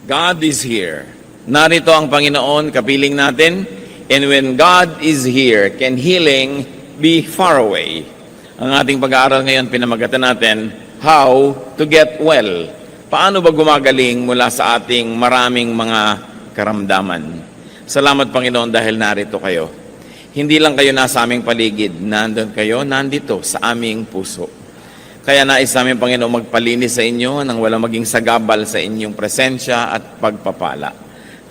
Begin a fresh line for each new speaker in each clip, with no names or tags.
God is here. Narito ang Panginoon, kapiling natin. And when God is here, can healing be far away? Ang ating pag-aaral ngayon, pinamagatan natin, how to get well. Paano ba gumagaling mula sa ating maraming mga karamdaman? Salamat Panginoon dahil narito kayo. Hindi lang kayo nasa aming paligid, nandun kayo, nandito sa aming puso. Kaya nais namin Panginoon magpalinis sa inyo nang walang maging sagabal sa inyong presensya at pagpapala.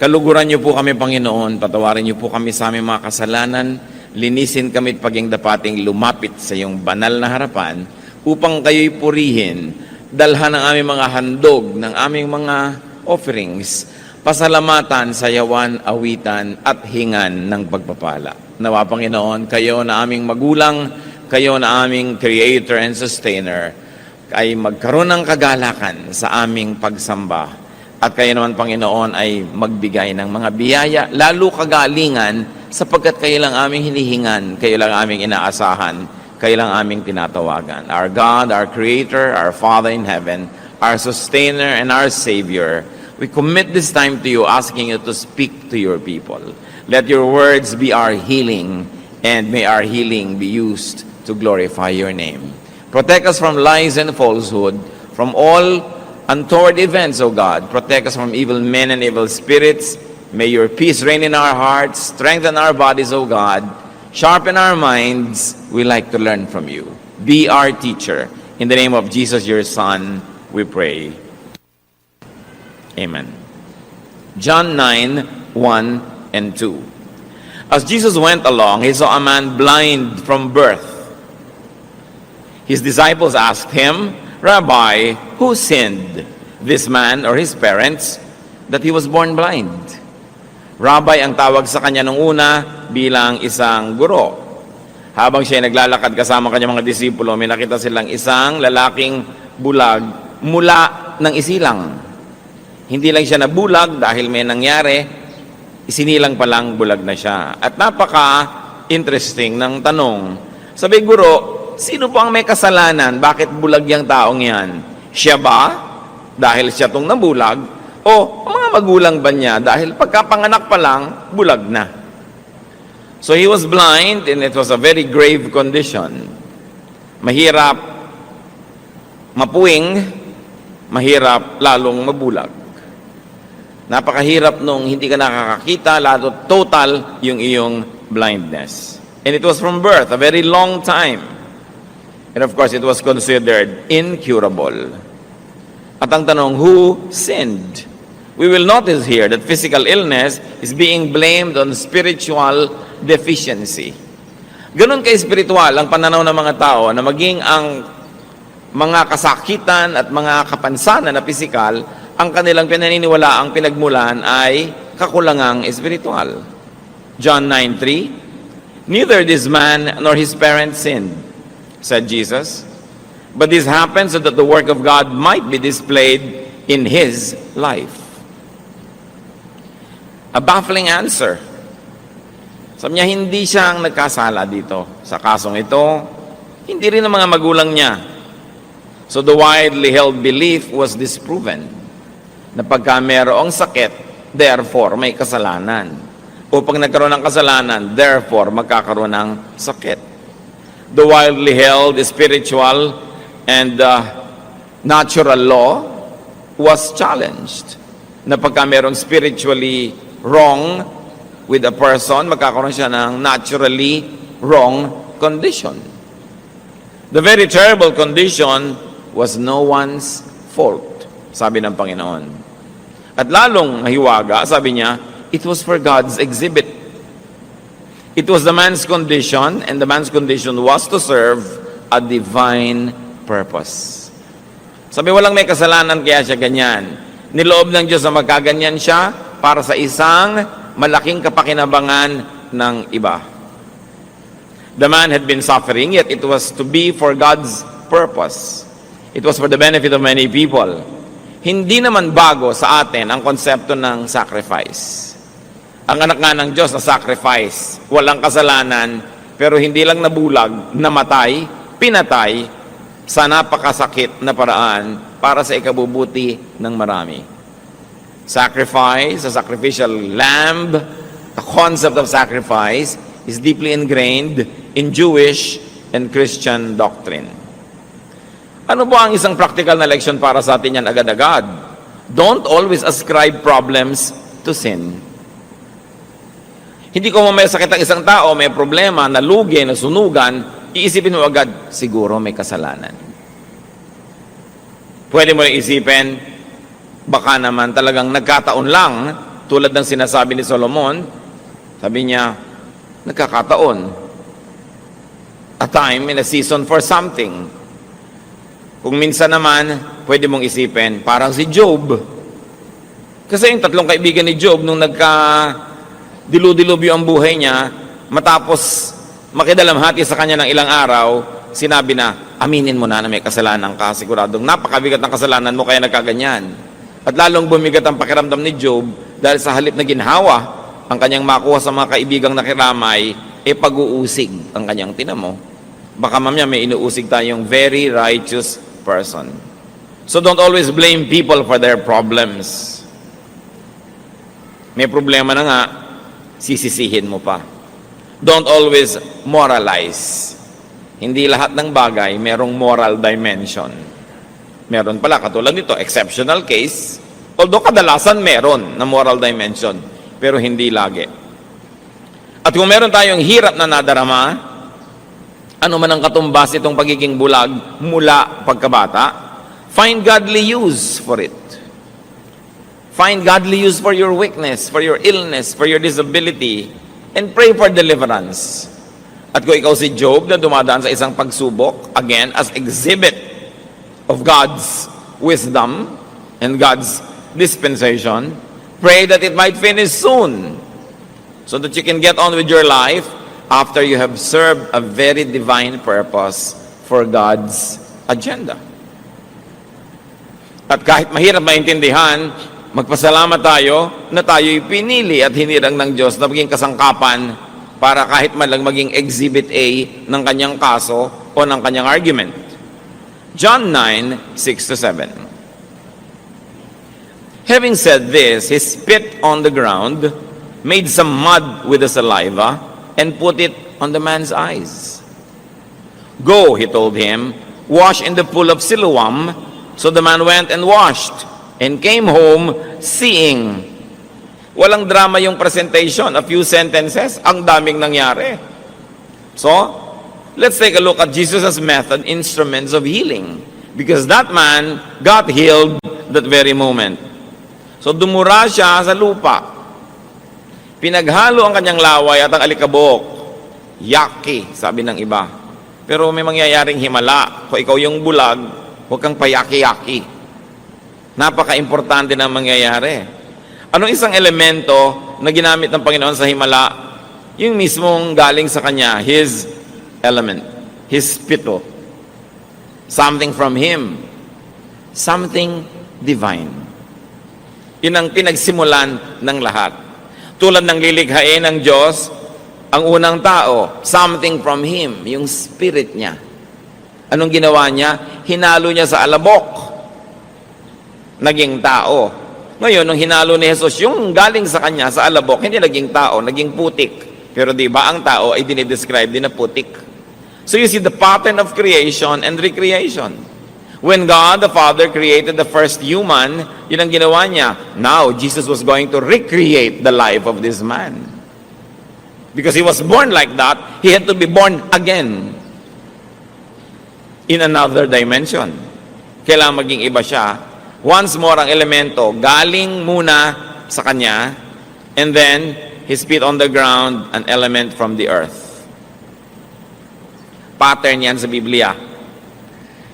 Kaluguran niyo po kami Panginoon, patawarin niyo po kami sa aming mga kasalanan, linisin kami at paging dapating lumapit sa iyong banal na harapan upang kayo'y purihin, dalhan ng aming mga handog, ng aming mga offerings, pasalamatan, sayawan, awitan at hingan ng pagpapala. Nawa Panginoon, kayo na aming magulang, kayo na aming creator and sustainer, ay magkaroon ng kagalakan sa aming pagsamba. At kayo naman Panginoon ay magbigay ng mga biyaya, lalo kagalingan, sapagkat kayo lang aming hinihingan, kayo lang aming inaasahan, kayo lang aming tinatawagan. Our God, our Creator, our Father in heaven, our Sustainer and our Savior, we commit this time to you, asking you to speak to your people. Let your words be our healing, and may our healing be used to glorify your name. Protect us from lies and falsehood, from all untoward events, O God. Protect us from evil men and evil spirits. May your peace reign in our hearts, strengthen our bodies, O God, sharpen our minds. We like to learn from you. Be our teacher. In the name of Jesus, your Son, we pray. Amen. John 9, 1 and 2. As Jesus went along, he saw a man blind from birth. His disciples asked him, Rabbi, who sinned, this man or his parents, that he was born blind? Rabbi ang tawag sa kanya nung una bilang isang guro. Habang siya naglalakad kasama kanyang mga disipulo, may nakita silang isang lalaking bulag mula ng isilang. Hindi lang siya nabulag dahil may nangyari, isinilang palang bulag na siya. At napaka-interesting ng tanong. Sabi, guro, sino po ang may kasalanan? Bakit bulag yung taong yan? Siya ba? Dahil siya tong nabulag? O mga magulang ba niya? Dahil pagkapanganak pa lang, bulag na. So he was blind and it was a very grave condition. Mahirap mapuwing, mahirap lalong mabulag. Napakahirap nung hindi ka nakakakita, lalo total yung iyong blindness. And it was from birth, a very long time. And of course, it was considered incurable. At ang tanong, who sinned? We will notice here that physical illness is being blamed on spiritual deficiency. Ganun ka-espiritual ang pananaw ng mga tao na maging ang mga kasakitan at mga kapansanan na pisikal, ang kanilang pinaniniwala, ang pinagmulan ay kakulangang espiritual. John 9:3, neither this man nor his parents sinned, said Jesus, but this happened so that the work of God might be displayed in his life. A baffling answer. Sabi niya, hindi siya ang nagkasala dito. Sa kasong ito, hindi rin ang mga magulang niya. So the widely held belief was disproven na pagka mayroong sakit, therefore may kasalanan. O pag nagkaroon ng kasalanan, therefore magkakaroon ng sakit. The widely held spiritual and natural law was challenged. Na pagka mayroong spiritually wrong with a person, magkakaroon siya ng naturally wrong condition. The very terrible condition was no one's fault, sabi ng Panginoon. At lalong nahiwaga, sabi niya, it was for God's exhibit. It was the man's condition, and the man's condition was to serve a divine purpose. Sabi, walang may kasalanan kaya siya ganyan. Niloob ng Diyos na magkaganyan siya para sa isang malaking kapakinabangan ng iba. The man had been suffering, yet it was to be for God's purpose. It was for the benefit of many people. Hindi naman bago sa atin ang konsepto ng sacrifice. Ang anak nga ng Diyos na sacrifice, walang kasalanan, pero hindi lang nabulag, namatay, pinatay, sa napakasakit na paraan para sa ikabubuti ng marami. Sacrifice, a sacrificial lamb, the concept of sacrifice is deeply ingrained in Jewish and Christian doctrine. Ano ba ang isang practical na leksyon para sa atin yan agad-agad? Don't always ascribe problems to sin. Hindi ko may sakit ang isang tao, may problema, nalugi, nasunugan, iisipin mo agad, siguro may kasalanan. Pwede mo isipin, baka naman talagang nagkataon lang, tulad ng sinasabi ni Solomon, sabi niya, nagkakataon. A time and a season for something. Kung minsan naman, pwede mong isipin, parang si Job. Kasi yung tatlong kaibigan ni Job, nung dilu-dilubyo ang buhay niya, matapos makidalamhati sa kanya ng ilang araw, sinabi na, aminin mo na may kasalanan ka, siguradong napakabigat ng kasalanan mo kaya nagkaganyan. At lalong bumigat ang pakiramdam ni Job dahil sa halip na ginhawa ang kanyang makuha sa mga kaibigang nakiramay, pag-uusig ang kanyang tinamo. Baka mamaya may inuusig tayong very righteous person. So don't always blame people for their problems. May problema na nga, sisisihin mo pa. Don't always moralize. Hindi lahat ng bagay merong moral dimension. Meron pala, katulad nito, exceptional case, although kadalasan meron na moral dimension, pero hindi lagi. At kung meron tayong hirap na nadarama, ano man ang katumbas itong pagiging bulag mula pagkabata, find godly use for it. Find godly use for your weakness, for your illness, for your disability, and pray for deliverance. At kung ikaw si Job na dumadaan sa isang pagsubok, again, as exhibit of God's wisdom and God's dispensation, pray that it might finish soon so that you can get on with your life after you have served a very divine purpose for God's agenda. At kahit mahirap maintindihan, magpasalamat tayo na tayo'y pinili at hinirang ng Diyos na maging kasangkapan para kahit man lang maging exhibit A ng kanyang kaso o ng kanyang argument. John 9:6-7. Having said this, he spit on the ground, made some mud with the saliva, and put it on the man's eyes. Go, he told him, wash in the pool of Siloam. So the man went and washed, and came home seeing. Walang drama yung presentation, a few sentences, ang daming nangyari. So, let's take a look at Jesus' method, instruments of healing. Because that man got healed that very moment. So, dumura siya sa lupa. Pinaghalo ang kanyang laway at ang alikabok. Yaki, sabi ng iba. Pero may mangyayaring himala. Kung ikaw yung bulag, huwag kang payaki-yaki. Napaka-importante na mangyayari. Anong isang elemento na ginamit ng Panginoon sa himala? Yung mismong galing sa Kanya, His element, His spittle. Something from Him. Something divine. Yun ang pinagsimulan ng lahat. Tulad ng lilikhain ng Diyos, ang unang tao, something from Him, yung spirit niya. Anong ginawa niya? Hinalo niya sa alabok. Naging tao. Ngayon, nung hinalo ni Jesus, yung galing sa kanya, sa alabok, hindi naging tao, naging putik. Pero di ba ang tao ay dinidescribe din na putik? So you see the pattern of creation and recreation. When God the Father created the first human, yun ang ginawa niya. Now, Jesus was going to recreate the life of this man. Because he was born like that, he had to be born again. In another dimension. Kailangan maging iba siya. Once more, ang elemento, galing muna sa kanya, and then, he spit on the ground, an element from the earth. Pattern yan sa Biblia.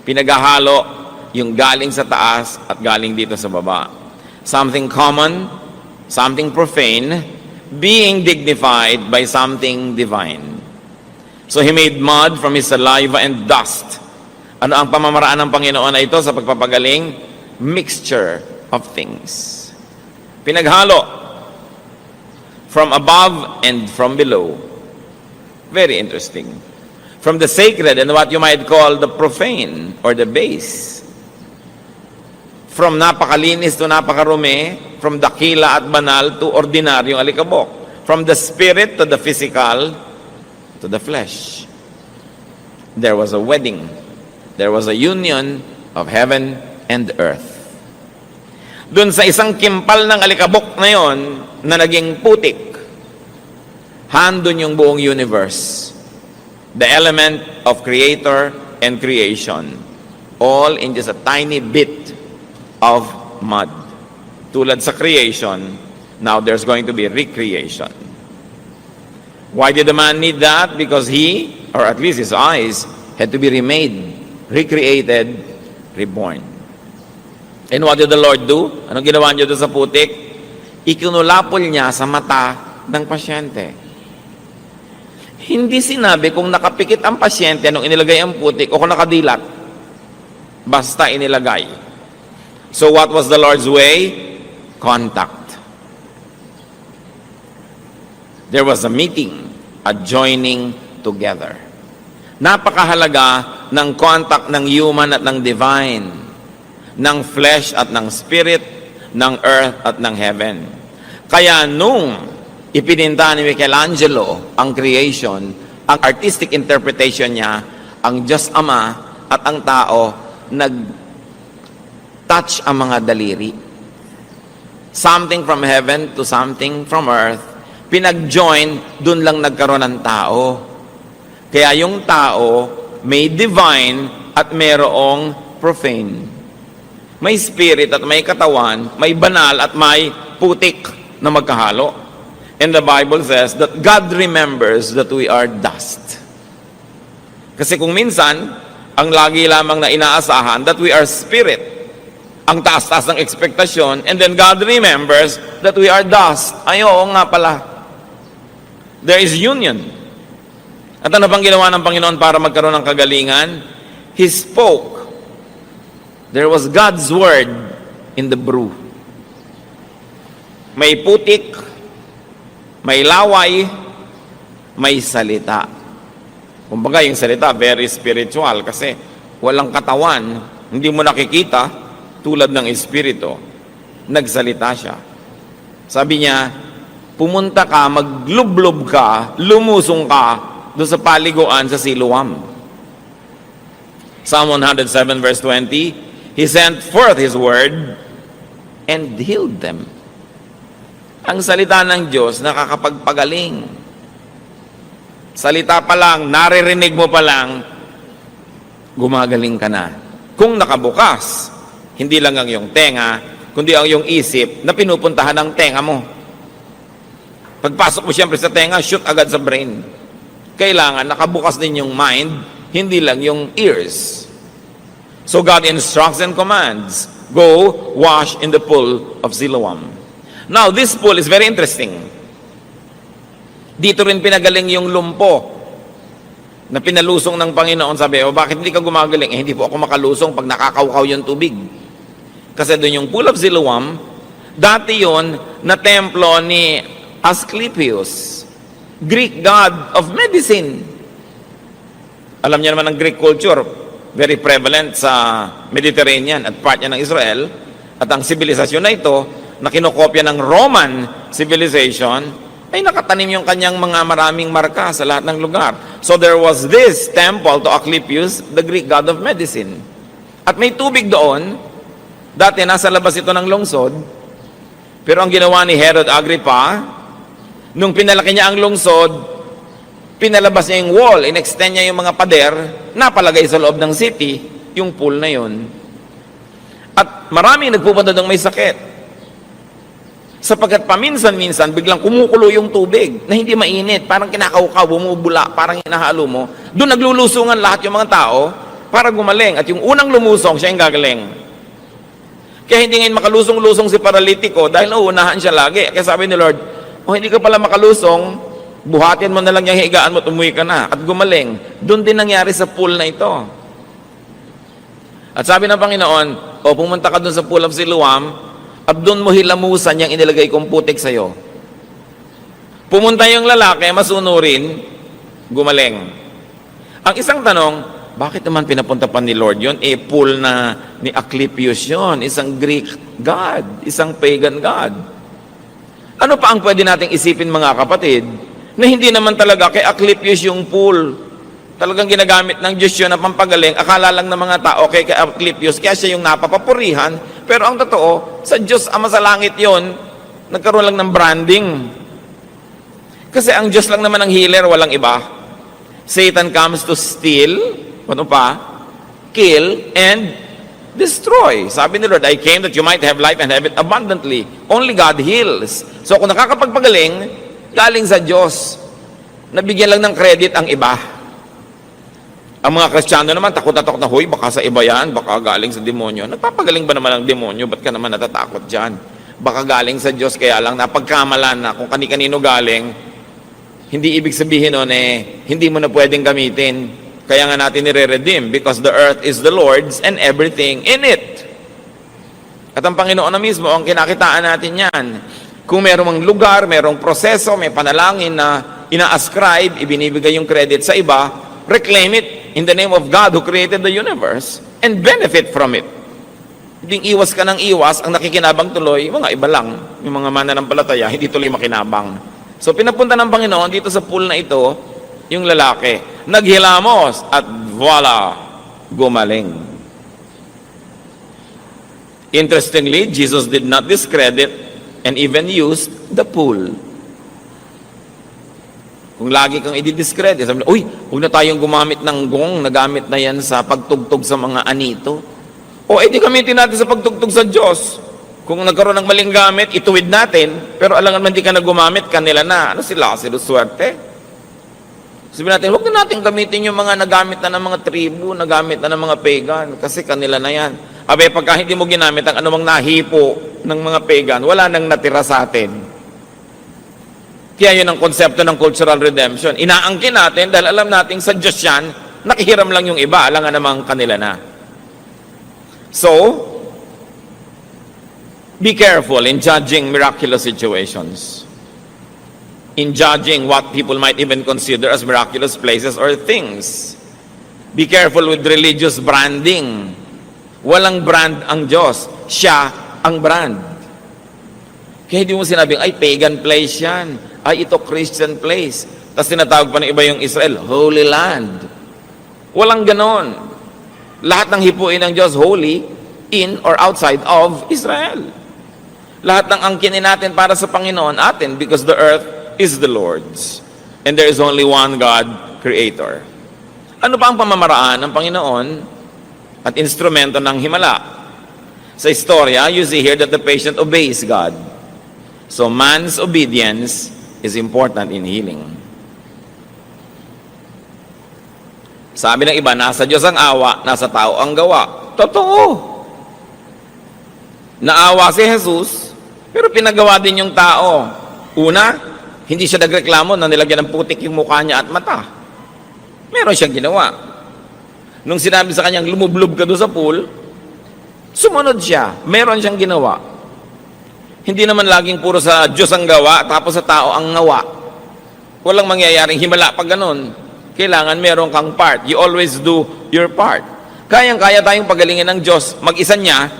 Pinaghahalo yung galing sa taas at galing dito sa baba. Something common, something profane, being dignified by something divine. So he made mud from his saliva and dust. Ano ang pamamaraan ng Panginoon na ito sa pagpapagaling? Mixture of things. Pinaghalo from above and from below. Very interesting. From the sacred and what you might call the profane or the base. From napakalinis to napakarumi, from dakila at banal to ordinaryong alikabok. From the spirit to the physical to the flesh. There was a wedding. There was a union of heaven and earth. Doon sa isang kimpal ng alikabok na yon na naging putik, handon yung buong universe. The element of creator and creation. All in just a tiny bit of mud. Tulad sa creation, now there's going to be recreation. Why did the man need that? Because he, or at least his eyes, had to be remade, recreated, reborn. And what did the Lord do? Anong ginawa niyo doon sa putik? Ikinulapol niya sa mata ng pasyente. Hindi sinabi kung nakapikit ang pasyente nung inilagay ang putik o kung nakadilat. Basta inilagay. So what was the Lord's way? Contact. There was a meeting, a joining together. Napakahalaga ng contact ng human at ng divine, ng flesh at ng spirit, ng earth at ng heaven. Kaya nung ipininta ni Michelangelo ang creation, ang artistic interpretation niya, ang Diyos Ama at ang tao nag-touch ang mga daliri. Something from heaven to something from earth, pinag-join, dun lang nagkaroon ng tao. Kaya yung tao may divine at mayroong profane. May spirit at may katawan, may banal at may putik na magkahalo. And the Bible says that God remembers that we are dust. Kasi kung minsan, ang lagi lamang na inaasahan that we are spirit, ang taas-taas ng ekspektasyon, and then God remembers that we are dust. Ay, oo nga pala. There is union. At ano bang ginawa ng Panginoon para magkaroon ng kagalingan? He spoke. There was God's word in the brew. May putik, may laway, may salita. Kumbaga yung salita, very spiritual kasi walang katawan, hindi mo nakikita tulad ng espiritu. Nagsalita siya. Sabi niya, pumunta ka, maglublob ka, lumusong ka doon sa paliguan sa Siloam. Psalm 107 verse 20, He sent forth His word and healed them. Ang salita ng Diyos nakakapagpagaling. Salita pa lang, naririnig mo pa lang, gumagaling ka na. Kung nakabukas, hindi lang ang iyong tenga, kundi ang iyong isip na pinupuntahan ng tenga mo. Pagpasok mo siyempre sa tenga, shoot agad sa brain. Kailangan nakabukas din yung mind, hindi lang yung ears. So God instructs and commands, go wash in the pool of Siloam. Now, this pool is very interesting. Dito rin pinagaling yung lumpo na pinalusong ng Panginoon. Sabi, bakit hindi ka gumagaling? Hindi po ako makalusong pag nakakawkaw yung tubig. Kasi doon yung pool of Siloam, dati yon na templo ni Asclepius, Greek god of medicine. Alam niyo naman ang Greek culture, very prevalent sa Mediterranean at part niya ng Israel. At ang sibilisasyon na ito, na kinokopya ng Roman civilization, ay nakatanim yung kanyang mga maraming marka sa lahat ng lugar. So there was this temple to Asclepius, the Greek god of medicine. At may tubig doon. Dati nasa labas ito ng lungsod. Pero ang ginawa ni Herod Agrippa, nung pinalaki niya ang lungsod, pinalabas niya yung wall, in-extend niya yung mga pader, napalagay sa loob ng city, yung pool na yun. At maraming nagpupunta doon may sakit. Sapagkat paminsan-minsan, biglang kumukulo yung tubig na hindi mainit, parang kinakaukaw, bumubula, parang hinahalo mo. Doon naglulusungan lahat yung mga tao para gumaling. At yung unang lumusong, siya yung gagaling. Kaya hindi ngayon makalusong-lusong si paralitiko dahil nauunahan siya lagi. Kaya sabi ni Lord, hindi ka pala makalusong, buhatin mo na lang yung higaan mo at umuwi ka na. At gumaling. Doon din nangyari sa pool na ito. At sabi ng Panginoon, pumunta ka doon sa pool of Siloam, at doon mo hilamusan yung inilagay kong putik sa'yo. Pumunta yung lalaki, masunurin, gumaling. Ang isang tanong, Bakit naman pinapunta pa ni Lord yun? Pool na ni Asclepius yun, isang Greek god, isang pagan god. Ano pa ang pwede nating isipin mga kapatid, na hindi naman talaga kay Asclepius yung pool. Talagang ginagamit ng Diyos yun na pampagaling, akala lang ng mga tao kay Asclepius, kaya siya yung napapapurihan. Pero ang totoo, sa Diyos Ama sa langit yun, nagkaroon lang ng branding. Kasi ang Diyos lang naman ang healer, walang iba. Satan comes to steal, ano pa? Kill and destroy. Sabi ni Lord, I came that you might have life and have it abundantly. Only God heals. So kung nakakapagpagaling, galing sa Diyos. Nabigyan lang ng credit ang iba. Ang mga Kristiyano naman, takot na takot na, huy, baka sa iba yan, baka galing sa demonyo. Nagpapagaling ba naman ang demonyo? Ba't ka naman natatakot dyan? Baka galing sa Diyos, kaya lang napagkamalan na kung kani-kanino galing, hindi ibig sabihin nun hindi mo na pwedeng gamitin. Kaya nga natin nire-redeem because the earth is the Lord's and everything in it. At ang Panginoon na mismo, ang kinakitaan natin yan. Kung merong lugar, merong proseso, may panalangin na ina-ascribe, ibinibigay yung credit sa iba, reclaim it in the name of God who created the universe and benefit from it. Hindi iwas ka ng iwas, ang nakikinabang tuloy, mga iba lang, yung mga mananampalataya, hindi tuloy makinabang. So pinapunta ng Panginoon dito sa pool na ito, yung lalaki, naghilamos at voila, gumaling. Interestingly, Jesus did not discredit and even used the pool. Kung lagi kang i-discredit, sabi na, uy, huwag na tayong gumamit ng gong, nagamit na yan sa pagtugtog sa mga anito. O edi gamitin natin sa pagtugtog sa Diyos. Kung nagkaroon ng maling gamit, ituwid natin, pero alangan man di ka na gumamit, kanila na. Ano sila? Swerte. Sabi natin, huwag na natin gamitin yung mga nagamit na ng mga tribu, nagamit na ng mga pagan, kasi kanila na yan. Abe, pagka hindi mo ginamit ang anumang nahipo ng mga pagan, wala nang natira sa atin. Kaya yun ang konsepto ng cultural redemption. Inaangkin natin dahil alam natin sa Diyos yan, nakihiram lang yung iba, alangan namang kanila na. So, be careful in judging miraculous situations. In judging what people might even consider as miraculous places or things. Be careful with religious branding. Walang brand ang Diyos. Siya ang brand. Kaya hindi mo sinabing, ay, pagan place yan. Ay, ito Christian place. Tapos tinatawag pa ng iba yung Israel, Holy Land. Walang ganon. Lahat ng hipuin ng Diyos, holy, in or outside of Israel. Lahat ng angkinin natin para sa Panginoon, atin, because the earth is the Lord's. And there is only one God, Creator. Ano pa ang pamamaraan ng Panginoon at instrumento ng himala? Sa istorya, you see here that the patient obeys God. So man's obedience is important in healing. Sabi ng iba, nasa Diyos ang awa, nasa tao ang gawa. Totoo. Naawa si Jesus, pero pinagawa din yung tao. Una, hindi siya nagreklamo na nilagyan ng putik yung mukha niya at mata. Meron siyang ginawa. Nung sinabi sa kanyang, lumublob ka doon sa pool, sumunod siya. Meron siyang ginawa. Hindi naman laging puro sa Diyos ang gawa, tapos sa tao ang ngawa. Walang mangyayaring himala pag ganun. Kailangan meron kang part. You always do your part. Kayang-kaya tayong pagalingin ng Diyos, mag-isa niya,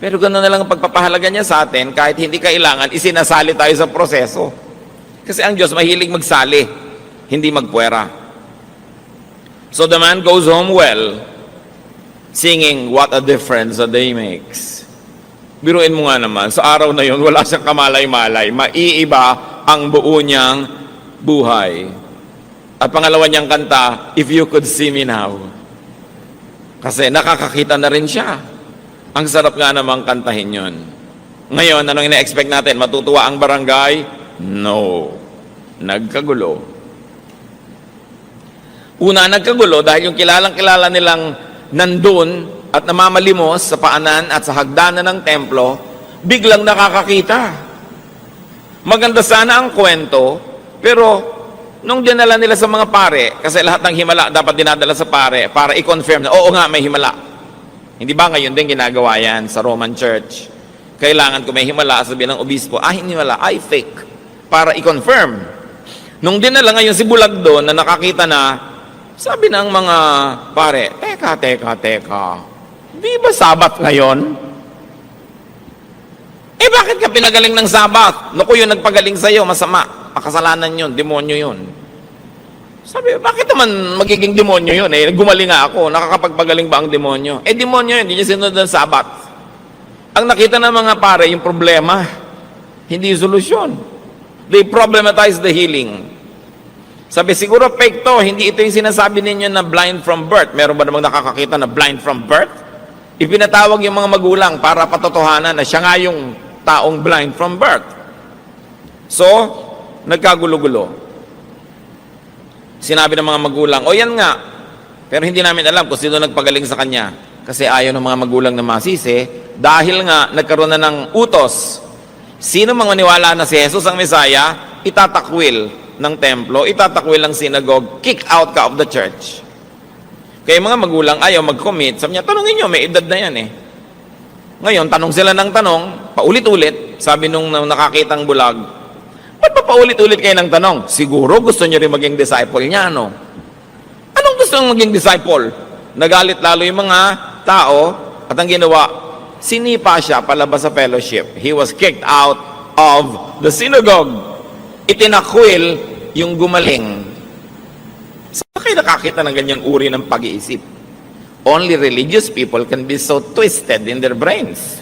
pero gano'n na lang ang pagpapahalaga niya sa atin, kahit hindi kailangan, isinasali tayo sa proseso. Kasi ang Diyos mahilig magsali, hindi magpuwera. So the man goes home well, singing, what a difference a day makes. Biruin mo nga naman, sa araw na yun, wala siyang kamalay-malay. Maiiba ang buo niyang buhay. At pangalawa niyang kanta, If You Could See Me Now. Kasi nakakakita na rin siya. Ang sarap nga namang kantahin yun. Ngayon, anong ina-expect natin? Matutuwa ang barangay? No. Nagkagulo. Una, nagkagulo dahil yung kilalang-kilala nilang nandun at namamalimos sa paanan at sa hagdanan ng templo, biglang nakakakita. Maganda sana ang kwento, pero nung dinala nila sa mga pare, kasi lahat ng himala dapat dinadala sa pare para i-confirm na, oo nga, may himala. Hindi ba ngayon din ginagawa yan sa Roman Church? Kailangan kung may himala, sabihin ng obispo, hindi himala, fake. Para i-confirm. Nung dinala ngayon si Bulag doon na nakakita na, Sabi ng mga pare, teka. Di ba Sabat ngayon? Bakit ka pinagaling ng Sabat? Naku, yung nagpagaling sa'yo, masama. Makasalanan yun, demonyo yun. Sabi, bakit naman magiging demonyo yun? Gumaling nga ako, nakakapagpagaling ba ang demonyo? Demonyo yun, hindi niya sinunod ng Sabat. Ang nakita ng mga pare, yung problema, hindi yung solusyon. They problematize the healing. Sabi, siguro fake to, hindi ito yung sinasabi ninyo na blind from birth. Meron ba namang nakakakita na blind from birth? Ipinatawag yung mga magulang para patotohanan na siya nga yung taong blind from birth. So, nagkagulo-gulo. Sinabi ng mga magulang, yan nga, pero hindi namin alam kung sino nagpagaling sa kanya. Kasi ayaw ng mga magulang na masisi, dahil nga nagkaroon na ng utos. Sino mang maniwala na si Jesus ang Mesaya, itatakwil ng templo, itatakwil ng synagogue, kick out ka of the church. Kaya mga magulang ayaw mag-commit, sabi niya, tanungin nyo, may edad na yan eh. Ngayon, tanong sila ng tanong, paulit-ulit, sabi nung nakakitang bulag, ba't pa paulit-ulit kayo ng tanong? Siguro gusto nyo rin maging disciple niya, no? Anong gusto nyo maging disciple? Nagalit lalo yung mga tao, at ang ginawa, sinipa siya palabas sa fellowship. He was kicked out of the synagogue. Itinakwil yung gumaling. Saan kayo nakakita ng ganyang uri ng pag-iisip? Only religious people can be so twisted in their brains.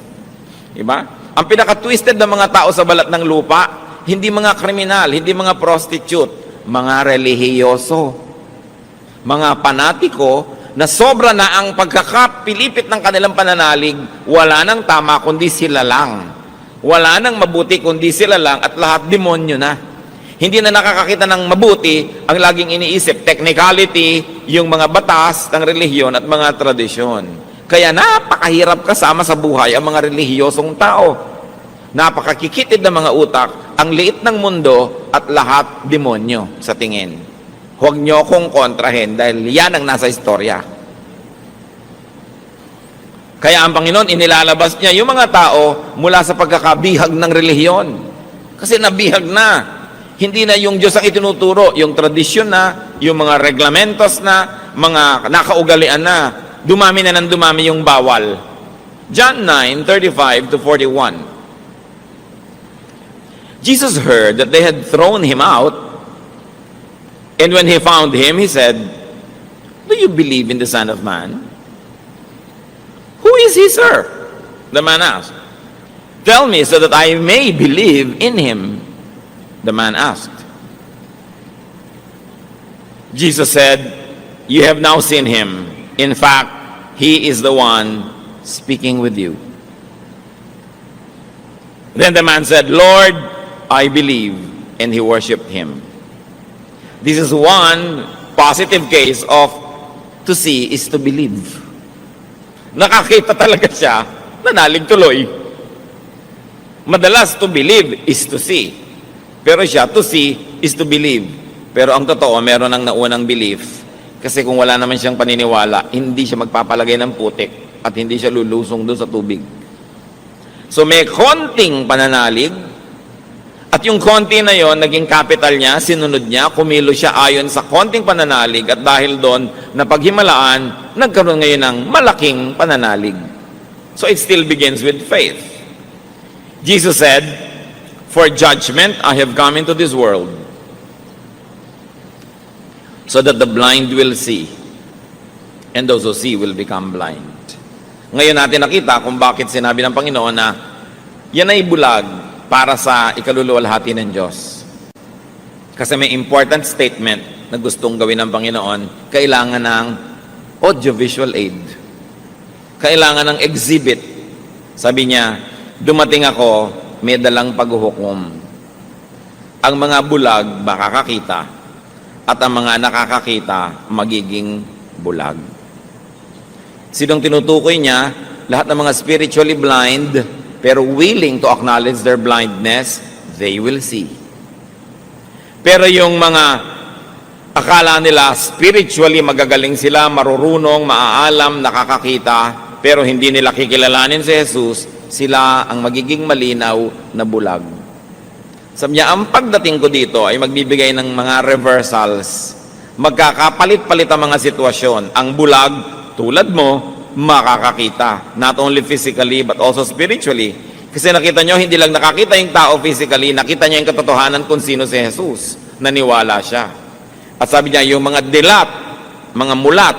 Diba? Ang pinaka-twisted ng mga tao sa balat ng lupa, hindi mga kriminal, hindi mga prostitute, mga relihiyoso, mga panatiko, na sobra na ang pagkakapilipit ng kanilang pananalig, wala nang tama kundi sila lang. Wala nang mabuti kundi sila lang at lahat demonyo na. Hindi na nakakakita ng mabuti, ang laging iniisip, technicality, yung mga batas ng relihiyon at mga tradisyon. Kaya napakahirap kasama sa buhay ang mga relihiyosong tao. Napakakikitid ng mga utak, ang liit ng mundo at lahat demonyo sa tingin. Huwag niyo akong kontrahin dahil yan ang nasa istorya. Kaya ang Panginoon, inilalabas niya yung mga tao mula sa pagkakabihag ng relihiyon. Kasi nabihag na. Hindi na yung Diyos ang itinuturo, yung tradisyon na, yung mga reglamentos na, mga nakaugalian na, dumami na ng dumami yung bawal. John 9:35-41. Jesus heard that they had thrown him out, and when he found him, he said, "Do you believe in the Son of Man?" "Who is he, sir?" the man asked. "Tell me so that I may believe in him," the man asked. Jesus said, "You have now seen him. In fact, he is the one speaking with you." Then the man said, "Lord, I believe," and he worshipped him. This is one positive case of to see is to believe. Nakakita talaga siya, nanalig tuloy. Madalas to believe is to see. Pero siya, to see is to believe. Pero ang totoo, meron ng naunang belief. Kasi kung wala naman siyang paniniwala, hindi siya magpapalagay ng putik at hindi siya lulusong doon sa tubig. So may konting pananalig, at yung konti na yon, naging capital niya, sinunod niya, kumilo siya ayon sa konting pananalig at dahil doon, napaghimalaan, nagkaroon ngayon ng malaking pananalig. So it still begins with faith. Jesus said, "For judgment I have come into this world, so that the blind will see, and those who see will become blind." Ngayon natin nakita kung bakit sinabi ng Panginoon na yan ay bulag para sa ikaluluwalhati ng Diyos. Kasi may important statement na gustong gawin ng Panginoon, kailangan ng audiovisual aid. Kailangan ng exhibit. Sabi niya, dumating ako, may dalang paghuhukom. Ang mga bulag makakakita at ang mga nakakakita magiging bulag. Sinong tinutukoy niya? Lahat ng mga spiritually blind pero willing to acknowledge their blindness, they will see. Pero yung mga akala nila spiritually magagaling sila, marurunong, maaalam, nakakakita, pero hindi nila kikilalanin si Jesus, sila ang magiging malinaw na bulag. Sabi niya, ang pagdating ko dito ay magbibigay ng mga reversals. Magkakapalit-palit ang mga sitwasyon. Ang bulag, tulad mo, makakakita. Not only physically, but also spiritually. Kasi nakita nyo, hindi lang nakakita yung tao physically, nakita niya yung katotohanan kung sino si Jesus. Naniwala siya. At sabi niya, yung mga dilat, mga mulat,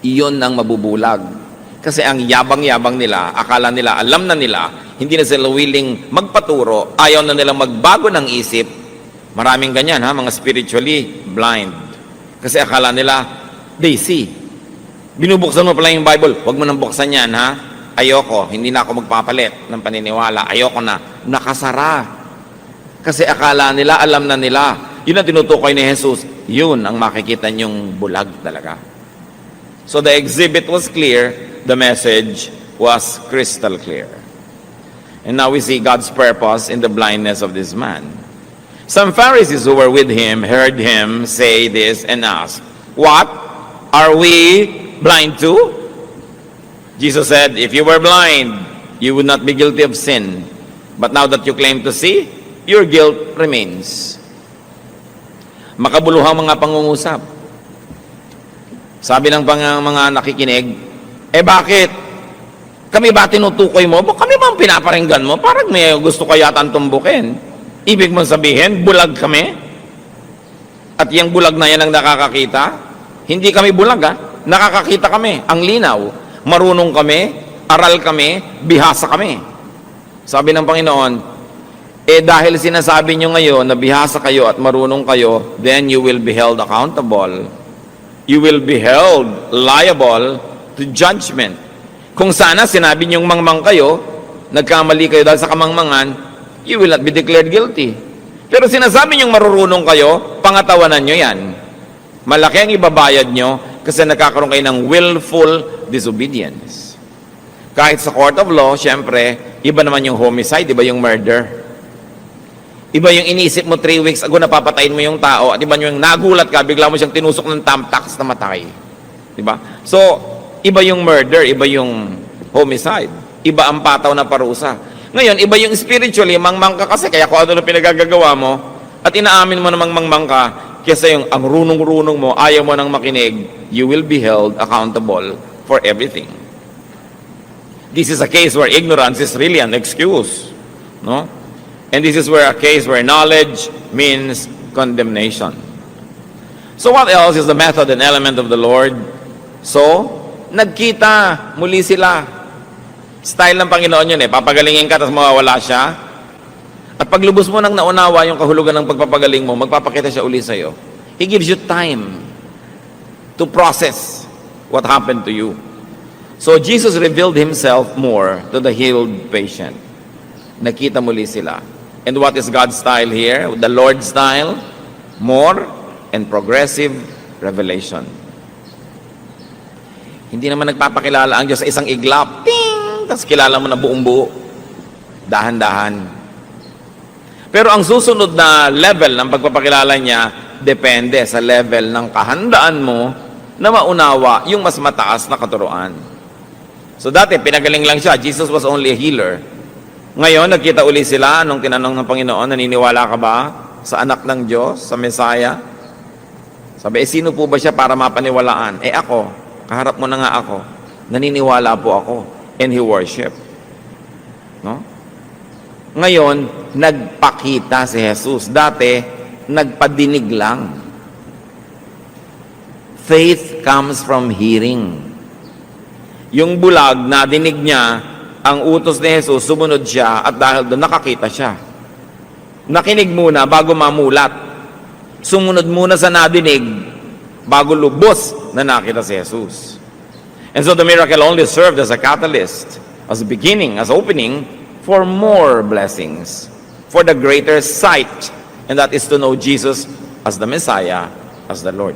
iyon ang mabubulag. Kasi ang yabang-yabang nila, akala nila, alam na nila, hindi na sila willing magpaturo, ayaw na nilang magbago ng isip. Maraming ganyan, ha, mga spiritually blind. Kasi akala nila, they see. Binubuksan mo pala yung Bible, huwag mo nang buksan yan, ha? Ayoko, hindi na ako magpapalit ng paniniwala. Ayoko na. Nakasara. Kasi akala nila, alam na nila. Yun ang tinutukoy ni Jesus. Yun ang makikita niyong bulag talaga. So the exhibit was clear. The message was crystal clear. And now we see God's purpose in the blindness of this man. Some Pharisees who were with him heard him say this and asked, "What? Are we blind too?" Jesus said, "If you were blind, you would not be guilty of sin. But now that you claim to see, your guilt remains." Makabuluhang mga pangungusap. Sabi ng mga nakikinig, bakit? Kami ba tinutukoy mo? Kami ba ang pinaparinggan mo? Parang may gusto ka yata tumbukin. Ibig mong sabihin, bulag kami? At yung bulag na yan ang nakakakita? Hindi kami bulag, ha? Nakakakita kami. Ang linaw. Marunong kami, aral kami, bihasa kami. Sabi ng Panginoon, dahil sinasabi nyo ngayon na bihasa kayo at marunong kayo, then you will be held accountable. You will be held liable to judgment. Kung sana sinabi nyong mangmang kayo, nagkamali kayo dahil sa kamangmangan, you will not be declared guilty. Pero sinasabi nyong marurunong kayo, pangatawanan nyo yan. Malaki ang ibabayad nyo kasi nagkakaroon kayo ng willful disobedience. Kahit sa court of law, syempre, iba naman yung homicide, iba yung murder. Iba yung inisip mo 3 weeks ago na papatayin mo yung tao at iba yung nagulat ka, bigla mo siyang tinusok ng thumbtacks na matay. Diba? So, iba yung murder, iba yung homicide. Iba ang pataw na parusa. Ngayon, iba yung spiritually, mangmang ka kasi, kaya kung ano na pinagagagawa mo, at inaamin mo namang mangmang ka, kesa yung ang runong-runong mo, ayaw mo nang makinig, you will be held accountable for everything. This is a case where ignorance is really an excuse. No? And this is where a case where knowledge means condemnation. So what else is the method and element of the Lord? So, nagkita muli sila. Style ng Panginoon yun papagalingin ka tapos mawawala siya. At paglubos mo nang naunawa yung kahulugan ng pagpapagaling mo, magpapakita siya uli sa'yo. He gives you time to process what happened to you. So Jesus revealed Himself more to the healed patient. Nakita muli sila. And what is God's style here? The Lord's style? More and progressive revelation. Hindi naman nagpapakilala ang Diyos sa isang iglap. Ting! Tapos kilala mo na buong buo. Dahan-dahan. Pero ang susunod na level ng pagpapakilala niya, depende sa level ng kahandaan mo na maunawa yung mas mataas na katuruan. So dati, pinagaling lang siya. Jesus was only a healer. Ngayon, nagkita uli sila nung tinanong ng Panginoon, naniniwala ka ba sa anak ng Diyos, sa Messiah? Sabi, sino po ba siya para mapaniwalaan? Ako, kaharap mo na nga ako. Naniniwala po ako. And he worship. No? Ngayon, nagpakita si Jesus. Dati, nagpadinig lang. Faith comes from hearing. Yung bulag, nadinig niya, ang utos ni Jesus, sumunod siya at dahil doon nakakita siya. Nakinig muna bago mamulat. Sumunod muna sa nadinig bago lubos na nakita si Jesus. And so the miracle only served as a catalyst, as a beginning, as opening for more blessings, for the greater sight, and that is to know Jesus as the Messiah, as the Lord.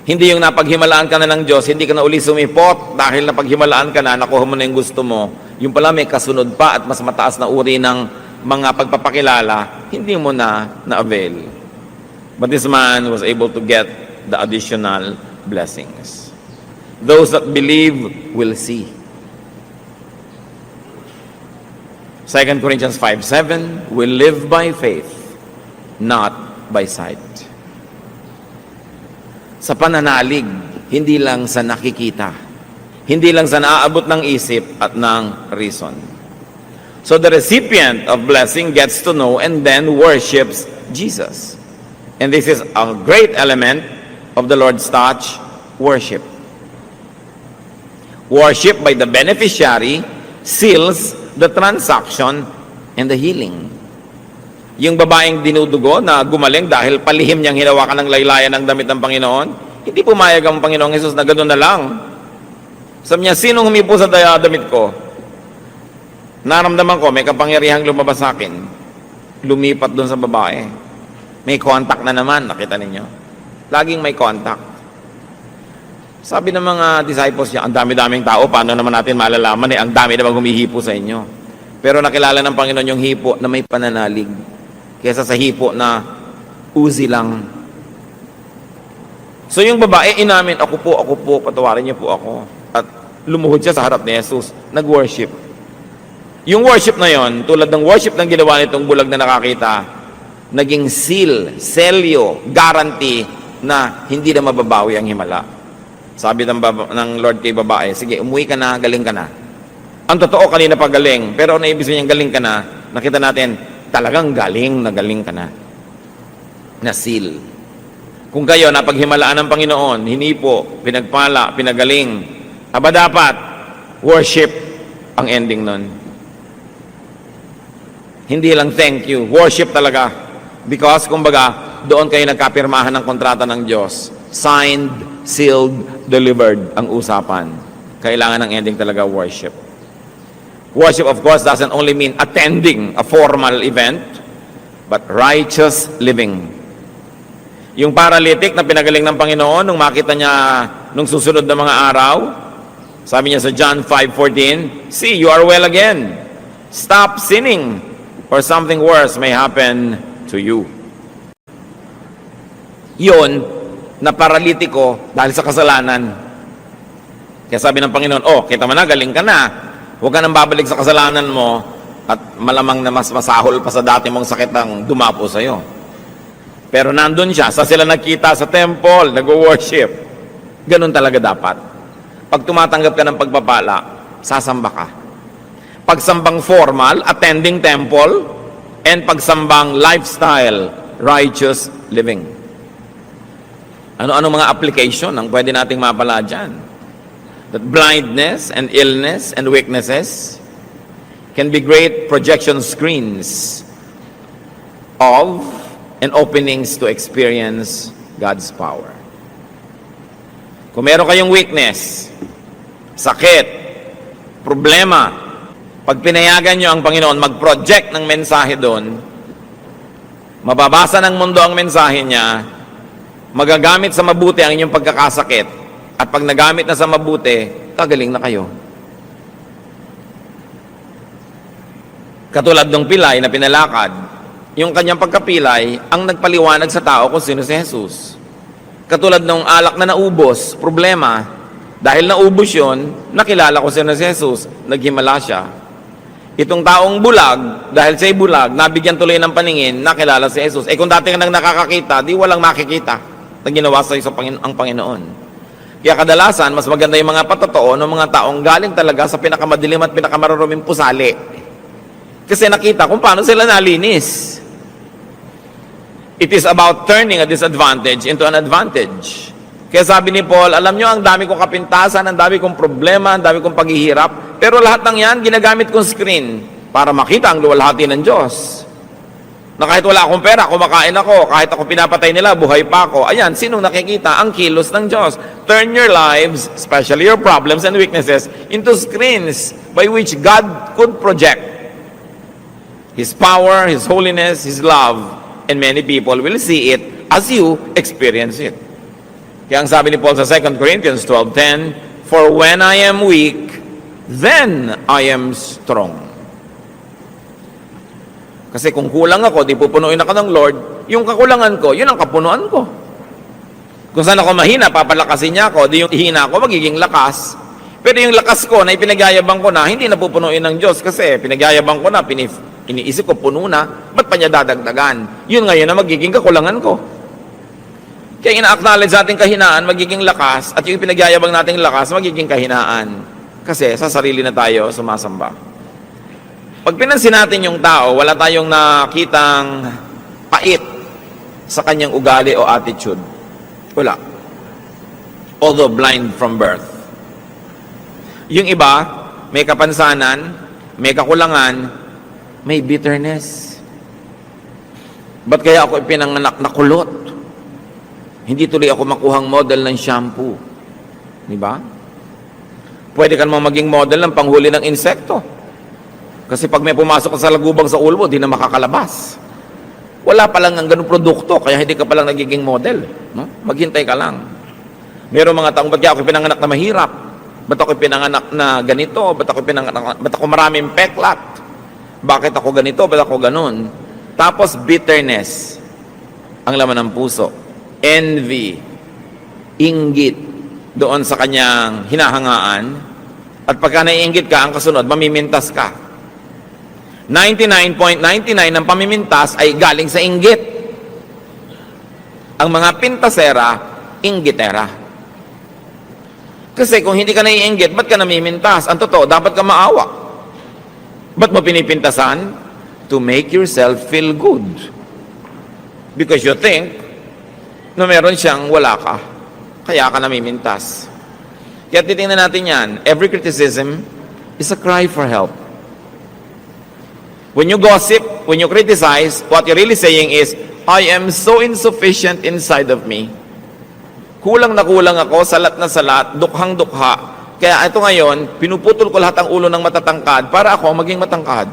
Hindi yung napaghimalaan ka na ng Diyos, hindi ka na uli sumipot dahil napaghimalaan ka na, nakuha mo na yung gusto mo. Yung pala may kasunod pa at mas mataas na uri ng mga pagpapakilala, hindi mo na-avail. But this man was able to get the additional blessings. Those that believe will see. 2 Corinthians 5:7, we live by faith, not by sight. Sa pananalig, hindi lang sa nakikita. Hindi lang sa naaabot ng isip at ng reason. So the recipient of blessing gets to know and then worships Jesus. And this is a great element of the Lord's touch, worship. Worship by the beneficiary seals the transaction and the healing. Yung babaeng dinudugo na gumaling dahil palihim niyang hinawakan ng laylayan ng damit ng Panginoon, hindi pumayag ang Panginoong Hesus na gano'n na lang. Sabi niya, sinong humipo sa damit ko? Naramdaman ko, may kapangyarihang lumabas sa akin. Lumipat doon sa babae. May contact na naman, nakita ninyo. Laging may contact. Sabi ng mga disciples niya, ang dami-daming tao, paano naman natin malalaman ang dami naman humihipo sa inyo. Pero nakilala ng Panginoon yung hipo na may pananalig kaysa sa hipo na uzi lang. So yung babae inamin, ako po, patawarin niyo po ako. At lumuhod siya sa harap ni Jesus, nag-worship. Yung worship na yon, tulad ng worship ng ginawa nitong bulag na nakakita, naging seal, selyo, guarantee na hindi na mababawi ang himala. Sabi ng Lord kay babae, sige, umuwi ka na, galing ka na. Ang totoo, kanina pa galing. Pero ano ibig sabihin galing ka na? Nakita natin, talagang galing ka na. Na seal. Kung kayo napaghimalaan ng Panginoon, hinipo, pinagpala, pinagaling, aba dapat, worship ang ending nun. Hindi lang thank you, worship talaga. Because, kumbaga, doon kayo nagkapirmahan ng kontrata ng Diyos. Signed, sealed, delivered ang usapan. Kailangan ng ending talaga worship. Worship, of course, doesn't only mean attending a formal event, but righteous living. Yung paralytic na pinagaling ng Panginoon, nung makita niya nung susunod na mga araw, sabi niya sa John 5:14, see, you are well again. Stop sinning, or something worse may happen to you. Yun, na paralitiko dahil sa kasalanan. Kaya sabi ng Panginoon, oh, kita mo na, galing ka na. Huwag ka nang babalik sa kasalanan mo at malamang na mas masahol pa sa dati mong sakit ang dumapo sa'yo. Pero nandun siya, sa sila nagkita sa temple, nag-worship. Ganun talaga dapat. Pag tumatanggap ka ng pagpapala, sasamba ka. Pagsambang formal, attending temple, and pagsambang lifestyle, righteous living. Ano-ano mga application ang pwede nating mapala dyan? That blindness and illness and weaknesses can be great projection screens of and openings to experience God's power. Kung meron kayong weakness, sakit, problema, pag pinayagan nyo ang Panginoon mag-project ng mensahe doon, mababasa ng mundo ang mensahe niya, magagamit sa mabuti ang inyong pagkakasakit, at pag nagamit na sa mabuti, kagaling na kayo. Katulad ng pilay na pinalakad, yung kanyang pagkapilay ang nagpaliwanag sa tao kung sino si Jesus. Katulad ng alak na naubos, problema, dahil naubos yun, nakilala ko sino si Jesus, naghimala siya. Itong taong bulag, dahil siya'y bulag, nabigyan tuloy ng paningin, nakilala si Jesus. Kung dati ka nang nakakakita, di walang makikita na ginawa sa'yo ang Panginoon. Kaya kadalasan, mas maganda yung mga patotoo ng mga taong galing talaga sa pinakamadilim at pinakamaruruming pusali. Kasi nakita kung paano sila nalinis. It is about turning a disadvantage into an advantage. Kaya sabi ni Paul, alam nyo, ang dami kong kapintasan, ang dami kong problema, ang dami kong paghihirap, pero lahat ng yan, ginagamit kong screen para makita ang luwalhati ng Diyos. Na kahit wala akong pera, kumakain ako, kahit ako pinapatay nila, buhay pa ako. Ayan, sinong nakikita? Ang kilos ng Diyos. Turn your lives, especially your problems and weaknesses, into screens by which God could project His power, His holiness, His love, and many people will see it as you experience it. Kaya ang sabi ni Paul sa 2 Corinthians 12:10, for when I am weak, then I am strong. Kasi kung kulang ako, di pupunuin ako ng Lord, yung kakulangan ko, yun ang kapunuan ko. Kung saan ako mahina, papalakasin niya ako, di yung hina ako, magiging lakas. Pero yung lakas ko na ipinagyayabang ko na, hindi na pupunuin ng Diyos kasi pinagyayabang ko na, Iniisip ko, puno na, ba't pa niya dadagdagan? Yun ngayon na magiging kakulangan ko. Kaya ina-acknowledge natin kahinaan, magiging lakas, at yung pinagyayabang nating lakas, magiging kahinaan. Kasi sa sarili na tayo sumasamba. Pag pinansin natin yung tao, wala tayong nakitang pait sa kanyang ugali o attitude. Wala. Although blind from birth. Yung iba, may kapansanan, may kakulangan, may bitterness. Ba't kaya ako ipinanganak na kulot? Hindi tuloy ako makuhang model ng shampoo. Di ba? Pwede ka naman maging model ng panghuli ng insekto. Kasi pag may pumasok sa lagubang sa ulo mo, di na makakalabas. Wala pa lang ang ganung produkto, kaya hindi ka pa lang nagiging model. No? Maghintay ka lang. Meron mga taong, ba't ako pinanganak na mahirap? Ba't ako pinanganak na ganito? Ba't ako maraming peklat? Bakit ako ganito? Ba't ako ganun? Tapos bitterness ang laman ng puso. Envy, inggit doon sa kanyang hinahangaan. At pagka naiinggit ka, ang kasunod, mamimintas ka. 99.99 ng pamimintas ay galing sa inggit. Ang mga pintasera, inggitera. Kasi kung hindi ka naiinggit, ba't ka namimintas? Ang totoo, dapat ka maawa. Ba't mo pinipintasan? To make yourself feel good. Because you think na meron siyang wala ka. Kaya ka namimintas. Kaya titingnan natin yan. Every criticism is a cry for help. When you gossip, when you criticize, what you're really saying is, I am so insufficient inside of me. Kulang na kulang ako, salat na salat, dukhang dukha. Kaya ito ngayon, pinuputol ko lahat ang ulo ng matatangkad para ako maging matangkad.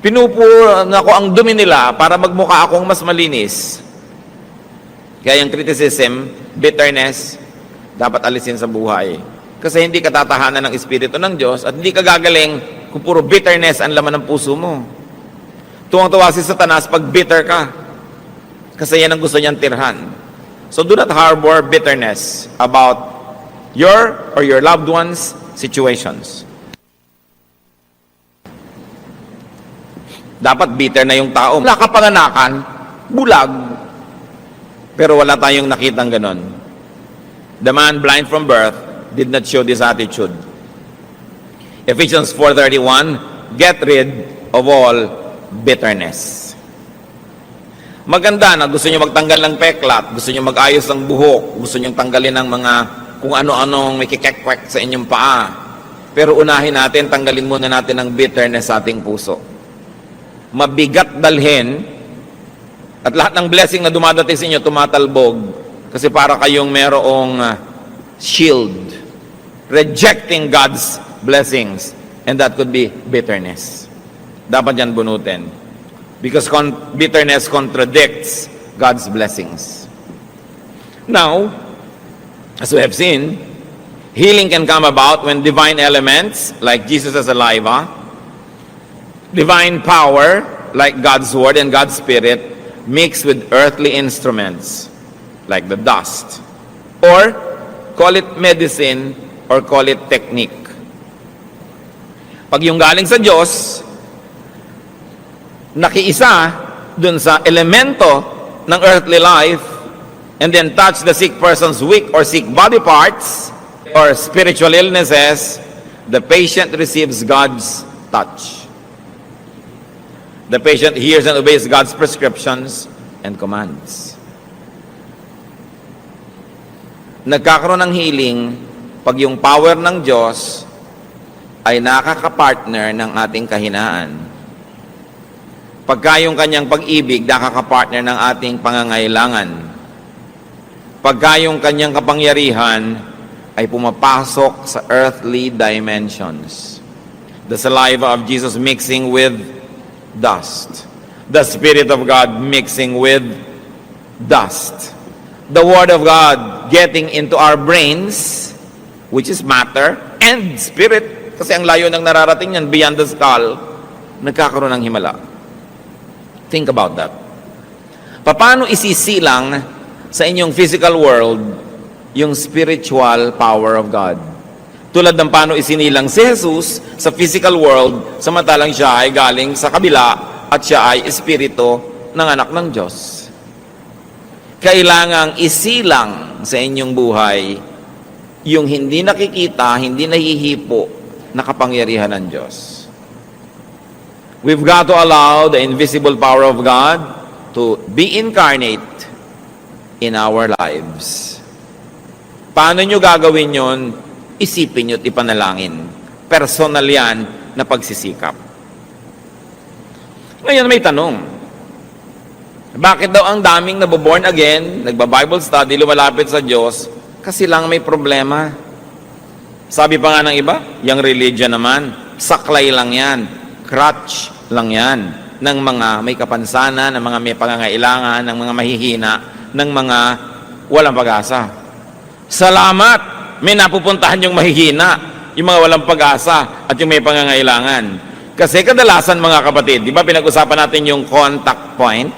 Pinupuro na ko ang dumi nila para magmukha akong mas malinis. Kaya yung criticism, bitterness, dapat alisin sa buhay. Kasi hindi ka tatahanan ng Espiritu ng Diyos at hindi ka gagaling kung puro bitterness ang laman ng puso mo. Tuwang-tuwa si Satanas pag bitter ka. Kasi yan ang gusto niyang tirhan. So do not harbor bitterness about your or your loved ones' situations. Dapat bitter na yung tao. Wala ka panganakan, bulag. Pero wala tayong nakitang ganon. The man blind from birth did not show this attitude. Ephesians 4:31, get rid of all bitterness. Maganda na gusto nyo magtanggal ng peklat, gusto nyo mag-ayos ng buhok, gusto nyo tanggalin ng mga kung ano-anong may kikekwek sa inyong paa. Pero unahin natin, tanggalin muna natin ang bitterness sa ating puso. Mabigat dalhin, at lahat ng blessing na dumadating sa inyo, tumatalbog. Kasi para kayong merong shield, rejecting God's blessings. And that could be bitterness. Dapat yan bunutin. Because bitterness contradicts God's blessings. Now, as we have seen, healing can come about when divine elements, like Jesus as saliva, divine power, like God's Word and God's Spirit, mix with earthly instruments, like the dust. Or, call it medicine, or call it technique. Pag yung galing sa Diyos, nakiisa dun sa elemento ng earthly life, and then touch the sick person's weak or sick body parts, or spiritual illnesses, the patient receives God's touch. The patient hears and obeys God's prescriptions and commands. Nagkakaroon ng healing pag yung power ng Diyos ay nakakapartner ng ating kahinaan. Pagka yung kanyang pag-ibig nakakapartner ng ating pangangailangan. Pagka yung kanyang kapangyarihan ay pumapasok sa earthly dimensions. The saliva of Jesus mixing with dust. The Spirit of God mixing with dust. The Word of God getting into our brains, which is matter, and spirit, kasi ang layo ng nararating yan, beyond the skull, nagkakaroon ng himala. Think about that. Paano isisilang sa inyong physical world yung spiritual power of God? Tulad ng paano isinilang si Jesus sa physical world, samantalang siya ay galing sa kabila at siya ay espiritu ng anak ng Diyos. Kailangang isilang sa inyong buhay yung hindi nakikita, hindi nahihipo na kapangyarihan ng Diyos. We've got to allow the invisible power of God to be incarnate in our lives. Paano nyo gagawin yon? Isipin nyo at ipanalangin. Personal yan na pagsisikap. Ngayon may tanong. Bakit daw ang daming naboborn again, nagba-Bible study, lumalapit sa Diyos, kasi lang may problema? Sabi pa nga ng iba, yung religion naman, saklay lang yan, crutch lang yan, ng mga may kapansanan, ng mga may pangangailangan, ng mga mahihina, ng mga walang pag-asa. Salamat! May napupuntahan yung mahihina, yung mga walang pag-asa, at yung may pangangailangan. Kasi kadalasan mga kapatid, di ba pinag-usapan natin yung contact point?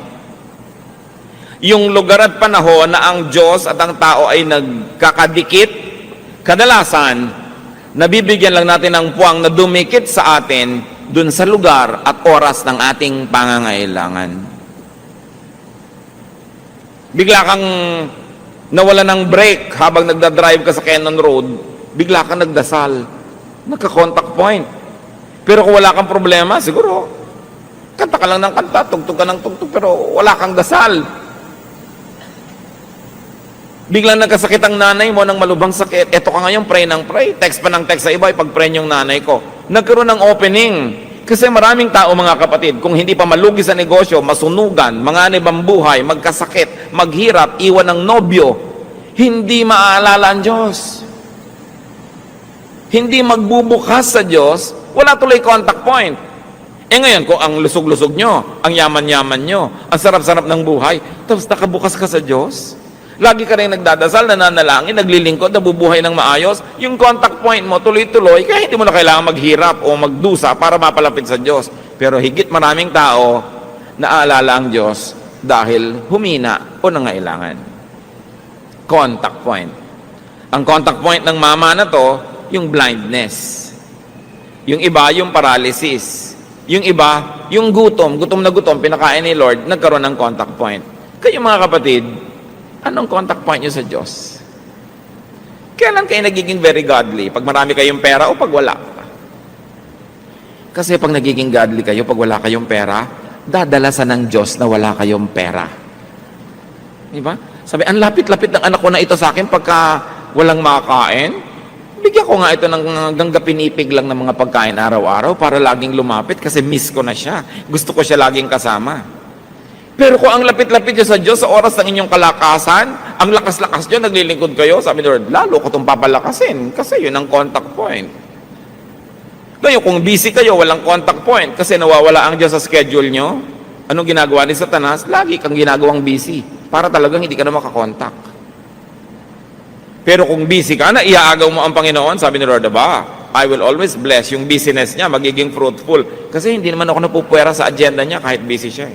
Yung lugar at panahon na ang Diyos at ang tao ay nagkakadikit, kadalasan, nabibigyan lang natin ng puwang na dumikit sa atin dun sa lugar at oras ng ating pangangailangan. Bigla kang nawala ng brake habang nagdadrive ka sa Cannon Road, bigla kang nagdasal. Nagka-contact point. Pero kung wala kang problema, siguro, kanta ka lang ng kanta, tugtog ka ng tugtog, pero wala kang dasal. Biglang nagkasakit ang nanay mo ng malubhang sakit. Eto ka ngayon, pray ng pray. Text pa ng text sa iba, ipag-pray yung nanay ko. Nagkaroon ng opening. Kasi maraming tao, mga kapatid, kung hindi pa malugi sa negosyo, masunugan, manganib ang buhay, magkasakit, maghirap, iwan ng nobyo, hindi maaalala ang Diyos. Hindi magbubukas sa Diyos, wala tuloy contact point. Eh ngayon, kung ang lusog-lusog nyo, ang yaman-yaman nyo, ang sarap-sarap ng buhay, tapos nakabukas ka sa Diyos, lagi ka rin nagdadasal, nananalangin, naglilingkod, nabubuhay ng maayos, yung contact point mo tuloy-tuloy, kaya hindi mo na kailangan maghirap o magdusa para mapalapit sa Diyos. Pero higit maraming tao, naaalala ang Diyos dahil humina o nangailangan. Contact point. Ang contact point ng mama na to, yung blindness. Yung iba, yung paralysis. Yung iba, yung gutom na gutom, pinakain ni Lord, nagkaroon ng contact point. Kayo mga kapatid, anong contact point nyo sa Diyos? Kailan kayo nagiging very godly? Pag marami kayong pera o pag wala? Kasi pag nagiging godly kayo, pag wala kayong pera, dadalasan ng Diyos na wala kayong pera. Diba? Sabi, ang lapit-lapit ng anak ko na ito sa akin pagka walang makakain. Bigyan ko nga ito ng hanggang pinipig lang ng mga pagkain araw-araw para laging lumapit kasi miss ko na siya. Gusto ko siya laging kasama. Pero kung ang lapit-lapit nyo sa Diyos sa oras ng inyong kalakasan, ang lakas-lakas nyo, naglilingkod kayo, sabi ni Lord, lalo ko itong papalakasin kasi yun ang contact point. Ngayon, kung busy kayo, walang contact point kasi nawawala ang Diyos sa schedule nyo, anong ginagawa ni Satanas? Lagi kang ginagawang busy para talagang hindi ka na makakontak. Pero kung busy ka na, iaagaw mo ang Panginoon, sabi ni Lord, I will always bless yung business niya, magiging fruitful. Kasi hindi naman ako napupwera sa agenda niya kahit busy siya.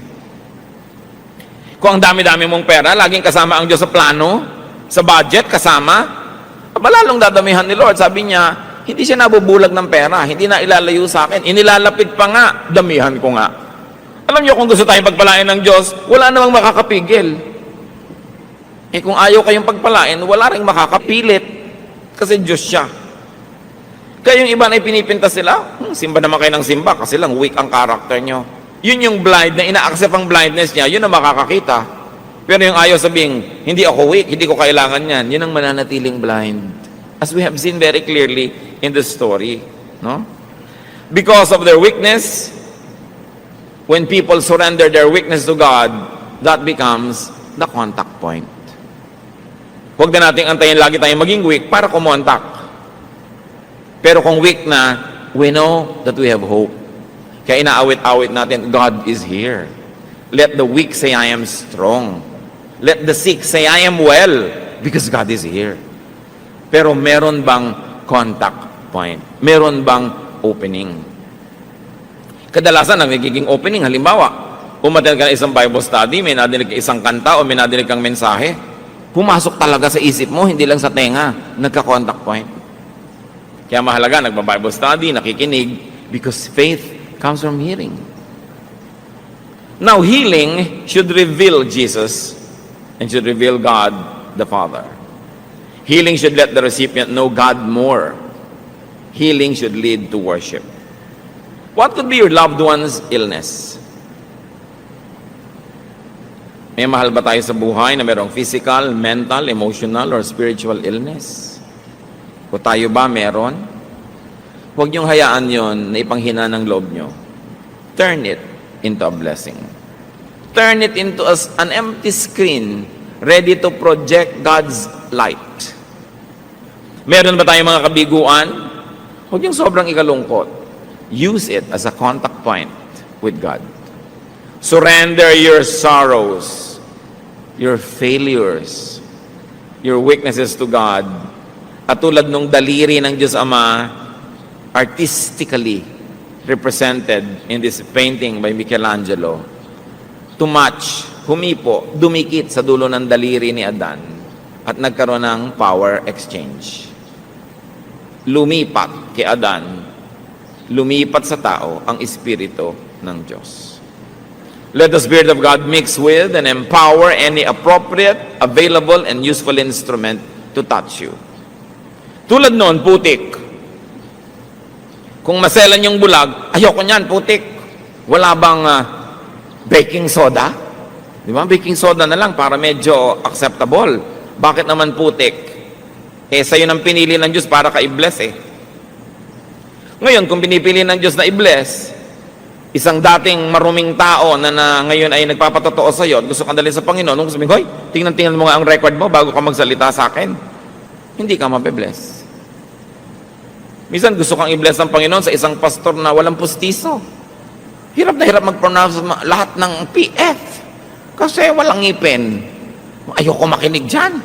Kung ang dami-dami mong pera, laging kasama ang Diyos sa plano, sa budget, kasama, malalong dadamihan ni Lord. Sabi niya, hindi siya nabubulag ng pera, hindi na ilalayo sa akin, inilalapit pa nga, damihan ko nga. Alam niyo, kung gusto tayong pagpalain ng Diyos, wala namang makakapigil. Eh kung ayaw kayong pagpalain, wala rin makakapilit, kasi Diyos siya. Kaya yung iba na ipinipinta sila, simba naman kayo ng simba, kasi lang weak ang karakter nyo. Yun yung blind, na ina-accept ang blindness niya, yun ang makakakita. Pero yung ayaw sabing, hindi ako weak, hindi ko kailangan yan, yun ang mananatiling blind. As we have seen very clearly in the story. No? Because of their weakness, when people surrender their weakness to God, that becomes the contact point. Huwag na nating antayin lagi tayong maging weak para kumontak. Pero kung weak na, we know that we have hope. Kaya inaawit-awit natin, God is here. Let the weak say, I am strong. Let the sick say, I am well, because God is here. Pero meron bang contact point? Meron bang opening? Kadalasan, ang nagiging opening, halimbawa, umattend ka na isang Bible study, may nadinig ka isang kanta o may nadinig kang mensahe, pumasok talaga sa isip mo, hindi lang sa tenga, nagka-contact point. Kaya mahalaga, nagba-Bible study, nakikinig, because faith comes from hearing. Now, healing should reveal Jesus and should reveal God the Father. Healing should let the recipient know God more. Healing should lead to worship. What could be your loved one's illness? May mahal ba tayo sa buhay na mayroong physical, mental, emotional, or spiritual illness? O tayo ba meron? Huwag niyong hayaan yon na ipanghina ng loob niyo. Turn it into a blessing. Turn it into an empty screen ready to project God's light. Meron ba tayong mga kabiguan? Huwag yung sobrang ikalungkot. Use it as a contact point with God. Surrender your sorrows, your failures, your weaknesses to God. At tulad nung daliri ng Diyos Ama, artistically represented in this painting by Michelangelo, to match, humipo, dumikit sa dulo ng daliri ni Adan at nagkaroon ng power exchange. Lumipat kay Adan, lumipat sa tao ang Espiritu ng Diyos. Let the Spirit of God mix with and empower any appropriate, available, and useful instrument to touch you. Tulad noon, putik. Kung maselan yung bulag, ayoko niyan, putik. Wala bang baking soda? Di ba? Baking soda na lang para medyo acceptable. Bakit naman putik? Sa'yo nang pinili ng Diyos para ka i-bless Ngayon, kung pinipili ng Diyos na i-bless, isang dating maruming tao na ngayon ay nagpapatotoo sa'yo at gusto kang dalhin sa Panginoon, nung sabihin, hoy, tingnan mo nga ang record mo bago ka magsalita sa akin. Hindi ka mabe-bless. Minsan gusto kang i-bless ng Panginoon sa isang pastor na walang pustiso. Hirap na hirap mag-pronounce lahat ng PF kasi walang ngipin. Ayoko makinig dyan.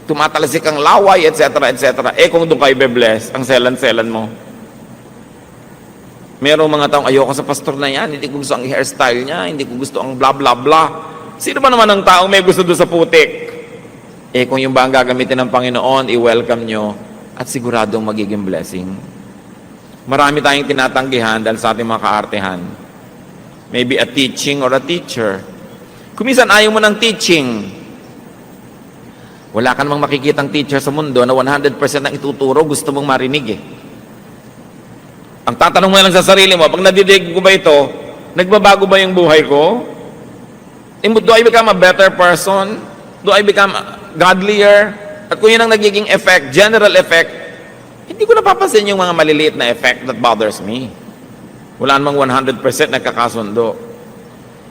Tumatalasik ang laway, etc., etc. Kung doon kayo be-bless, ang selan-selan mo. Merong mga taong ayoko sa pastor na yan, hindi ko gusto ang hairstyle niya, hindi ko gusto ang blah blah blah. Sino ba naman ang taong may gusto doon sa putik? Kung yung ba ang gagamitin ng Panginoon, i-welcome nyo at siguradong magiging blessing. Marami tayong tinatanggihan dahil sa ating mga kaartehan. Maybe a teaching or a teacher. Kuminsan ayaw mo ng teaching. Wala ka namang makikitang teacher sa mundo na 100% ng ituturo, gusto mong marinig Ang tatanong mo lang sa sarili mo, pag nadidig ko ba ito, nagbabago ba yung buhay ko? Do I become a better person? Do I become godlier? At kung yun ang nagiging effect, general effect, hindi ko napapansin yung mga maliliit na effect that bothers me. Wala namang 100% nagkakasundo.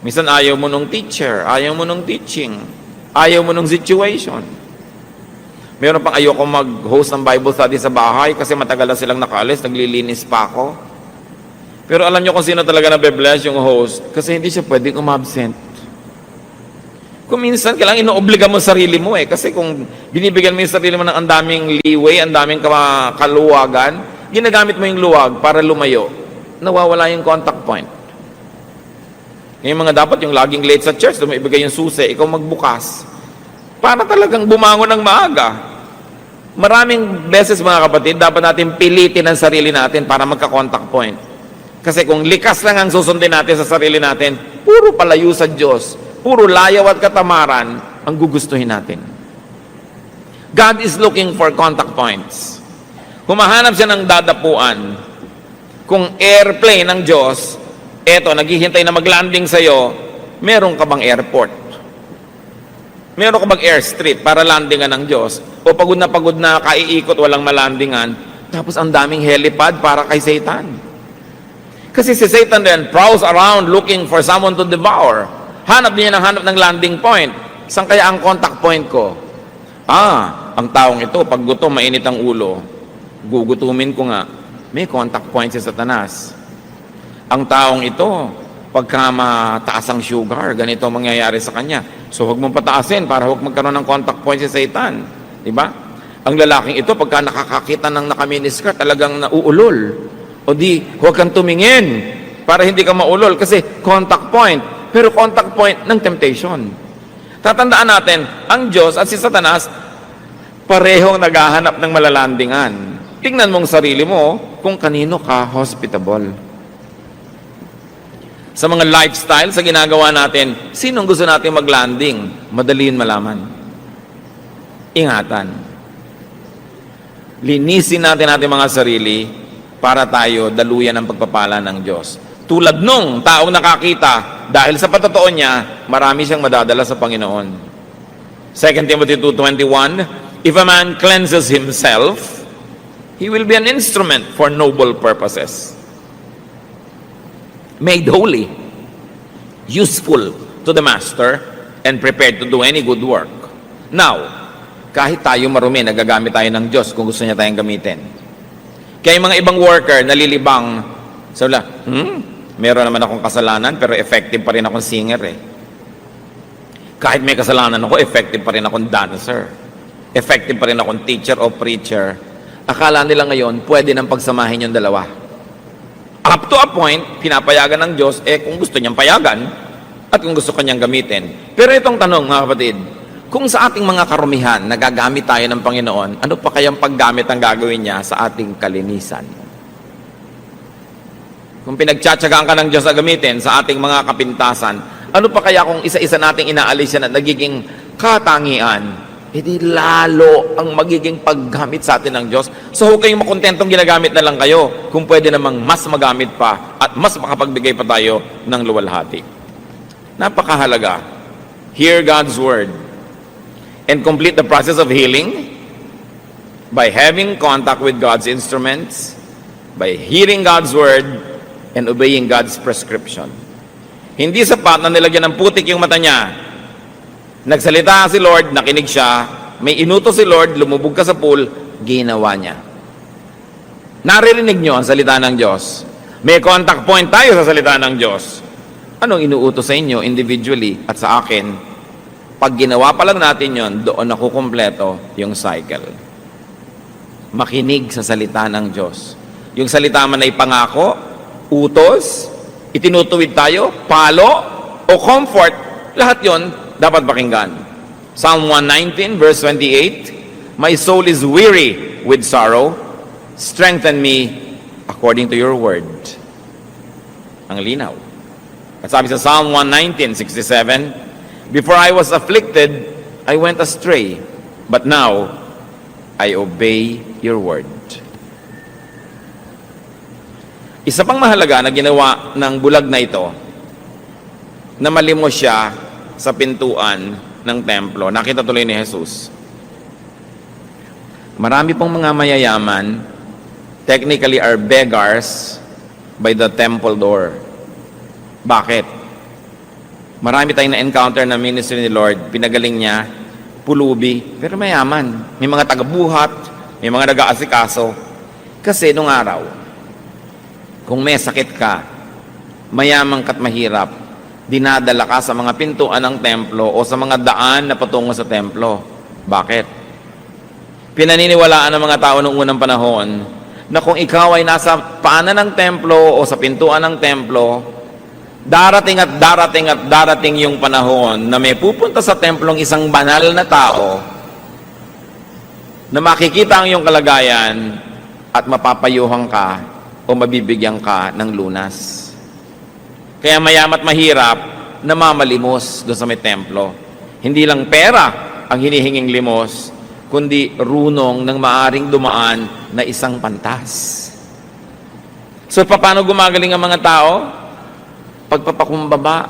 Minsan ayaw mo nung teacher, ayaw mo nung teaching, ayaw mo nung situation. Meron pang ayoko mag-host ng Bible study sa bahay kasi matagal na silang nakaalis, naglilinis pa ako. Pero alam nyo kung sino talaga nabe-bless yung host kasi hindi siya pwedeng umabsent. Kung minsan, kailangan inoobliga mo sarili mo kasi kung binibigyan mo yung sarili mo ng ang daming leeway, ang daming kaluwagan, ginagamit mo yung luwag para lumayo, nawawala yung contact point. Ngayon mga dapat yung laging late sa church, ibigay yung susi, ikaw magbukas. Para talagang bumangon ng maaga. Maraming beses mga kapatid, dapat natin pilitin ang sarili natin para magka-contact point. Kasi kung likas lang ang susundin natin sa sarili natin, puro palayo sa Diyos, puro layaw at katamaran ang gugustuhin natin. God is looking for contact points. Humahanap siya ng dadapuan. Kung airplane ng Diyos, naghihintay na mag-landing sa'yo, meron ka bang airport? Meron ka bang airstrip para landingan ng Diyos? O pagod na kaiikot, walang malandingan, tapos ang daming helipad para kay Satan. Kasi si Satan then prowls around looking for someone to devour. Hanap ng landing point. Saan kaya ang contact point ko? Ang taong ito, pag gutom, mainit ang ulo. Gugutumin ko nga. May contact point si Satanas. Ang taong ito, pagka mataas ang sugar, ganito ang mangyayari sa kanya. So, huwag mong pataasin para huwag magkaroon ng contact point si Satan. Diba? Ang lalaking ito, pagka nakakakita ng nakaminis ka, talagang nauulol. O di, huwag kang tumingin para hindi ka maulol kasi contact point. Pero contact point ng temptation. Tatandaan natin, ang Diyos at si Satanas, parehong naghahanap ng malalandingan. Tingnan mong sarili mo kung kanino ka hospitable. Sa mga lifestyle, sa ginagawa natin, sinong gusto natin mag-landing? Madali yun malaman. Ingatan. Linisin natin ating mga sarili para tayo daluyan ng pagpapala ng Diyos. Tulad nung taong nakakita, dahil sa patotoo niya, marami siyang madadala sa Panginoon. 2 Timothy 2:21, if a man cleanses himself, he will be an instrument for noble purposes. Made holy, useful to the master, and prepared to do any good work. Now, kahit tayo marumi, nagagamit tayo ng Diyos kung gusto niya tayong gamitin. Kaya yung mga ibang worker, nalilibang, sabi meron naman akong kasalanan, pero effective pa rin akong singer eh. Kahit may kasalanan ako, effective pa rin akong dancer. Effective pa rin akong teacher o preacher. Akala nila ngayon, pwede nang pagsamahin yung dalawa. Up to a point, pinapayagan ng Diyos, kung gusto niyang payagan, at kung gusto kanyang gamitin. Pero itong tanong, mga kapatid, kung sa ating mga karumihan, nagagamit tayo ng Panginoon, ano pa kayang paggamit ang gagawin niya sa ating kalinisan? Kung pinagtsatsagaan ka ng Diyos na gamitin sa ating mga kapintasan, ano pa kaya kung isa-isa nating inaalis yan at nagiging katangian? Hindi lalo ang magiging paggamit sa atin ng Diyos. So huwag kayong makontentong ginagamit na lang kayo kung pwede namang mas magamit pa at mas makapagbigay pa tayo ng luwalhati. Napakahalaga. Hear God's Word and complete the process of healing by having contact with God's instruments, by hearing God's Word, and obeying God's prescription. Hindi sapat na nilagyan ng putik yung mata niya. Nagsalita si Lord, nakinig siya, may inutos si Lord, lumubog ka sa pool, ginawa niya. Naririnig niyo ang salita ng Diyos. May contact point tayo sa salita ng Diyos. Anong inuutos sa inyo individually at sa akin? Pag ginawa pa lang natin yon, doon nakukumpleto yung cycle. Makinig sa salita ng Diyos. Yung salita man ay pangako, utos, itinutuwid tayo, palo, o comfort, lahat yon dapat pakinggan. Psalm 119 verse 28, my soul is weary with sorrow, strengthen me according to your word. Ang linaw. At sabi sa Psalm 119:67, before I was afflicted, I went astray, but now I obey your word. Isa pang mahalaga na ginawa ng bulag na ito, na malimos siya sa pintuan ng templo. Nakita tuloy ni Jesus. Marami pong mga mayayaman, technically are beggars by the temple door. Bakit? Marami tayong na-encounter na ministry ni Lord, pinagaling niya, pulubi, pero mayaman. May mga tagabuhat, may mga nag-aasikaso. Kasi nung araw, kung may sakit ka, mayamang ka't mahirap, dinadala ka sa mga pintuan ng templo o sa mga daan na patungo sa templo. Bakit? Pinaniniwalaan ng mga tao noong unang panahon na kung ikaw ay nasa paanan ng templo o sa pintuan ng templo, darating at darating at darating yung panahon na may pupunta sa templong isang banal na tao na makikita ang iyong kalagayan at mapapayuhan ka o mabibigyan ka ng lunas. Kaya mayamat mahirap na mamalimos doon sa may templo. Hindi lang pera ang hinihinging limos, kundi runong ng maaring dumaan na isang pantas. So, paano gumagaling ang mga tao? Pagpapakumbaba,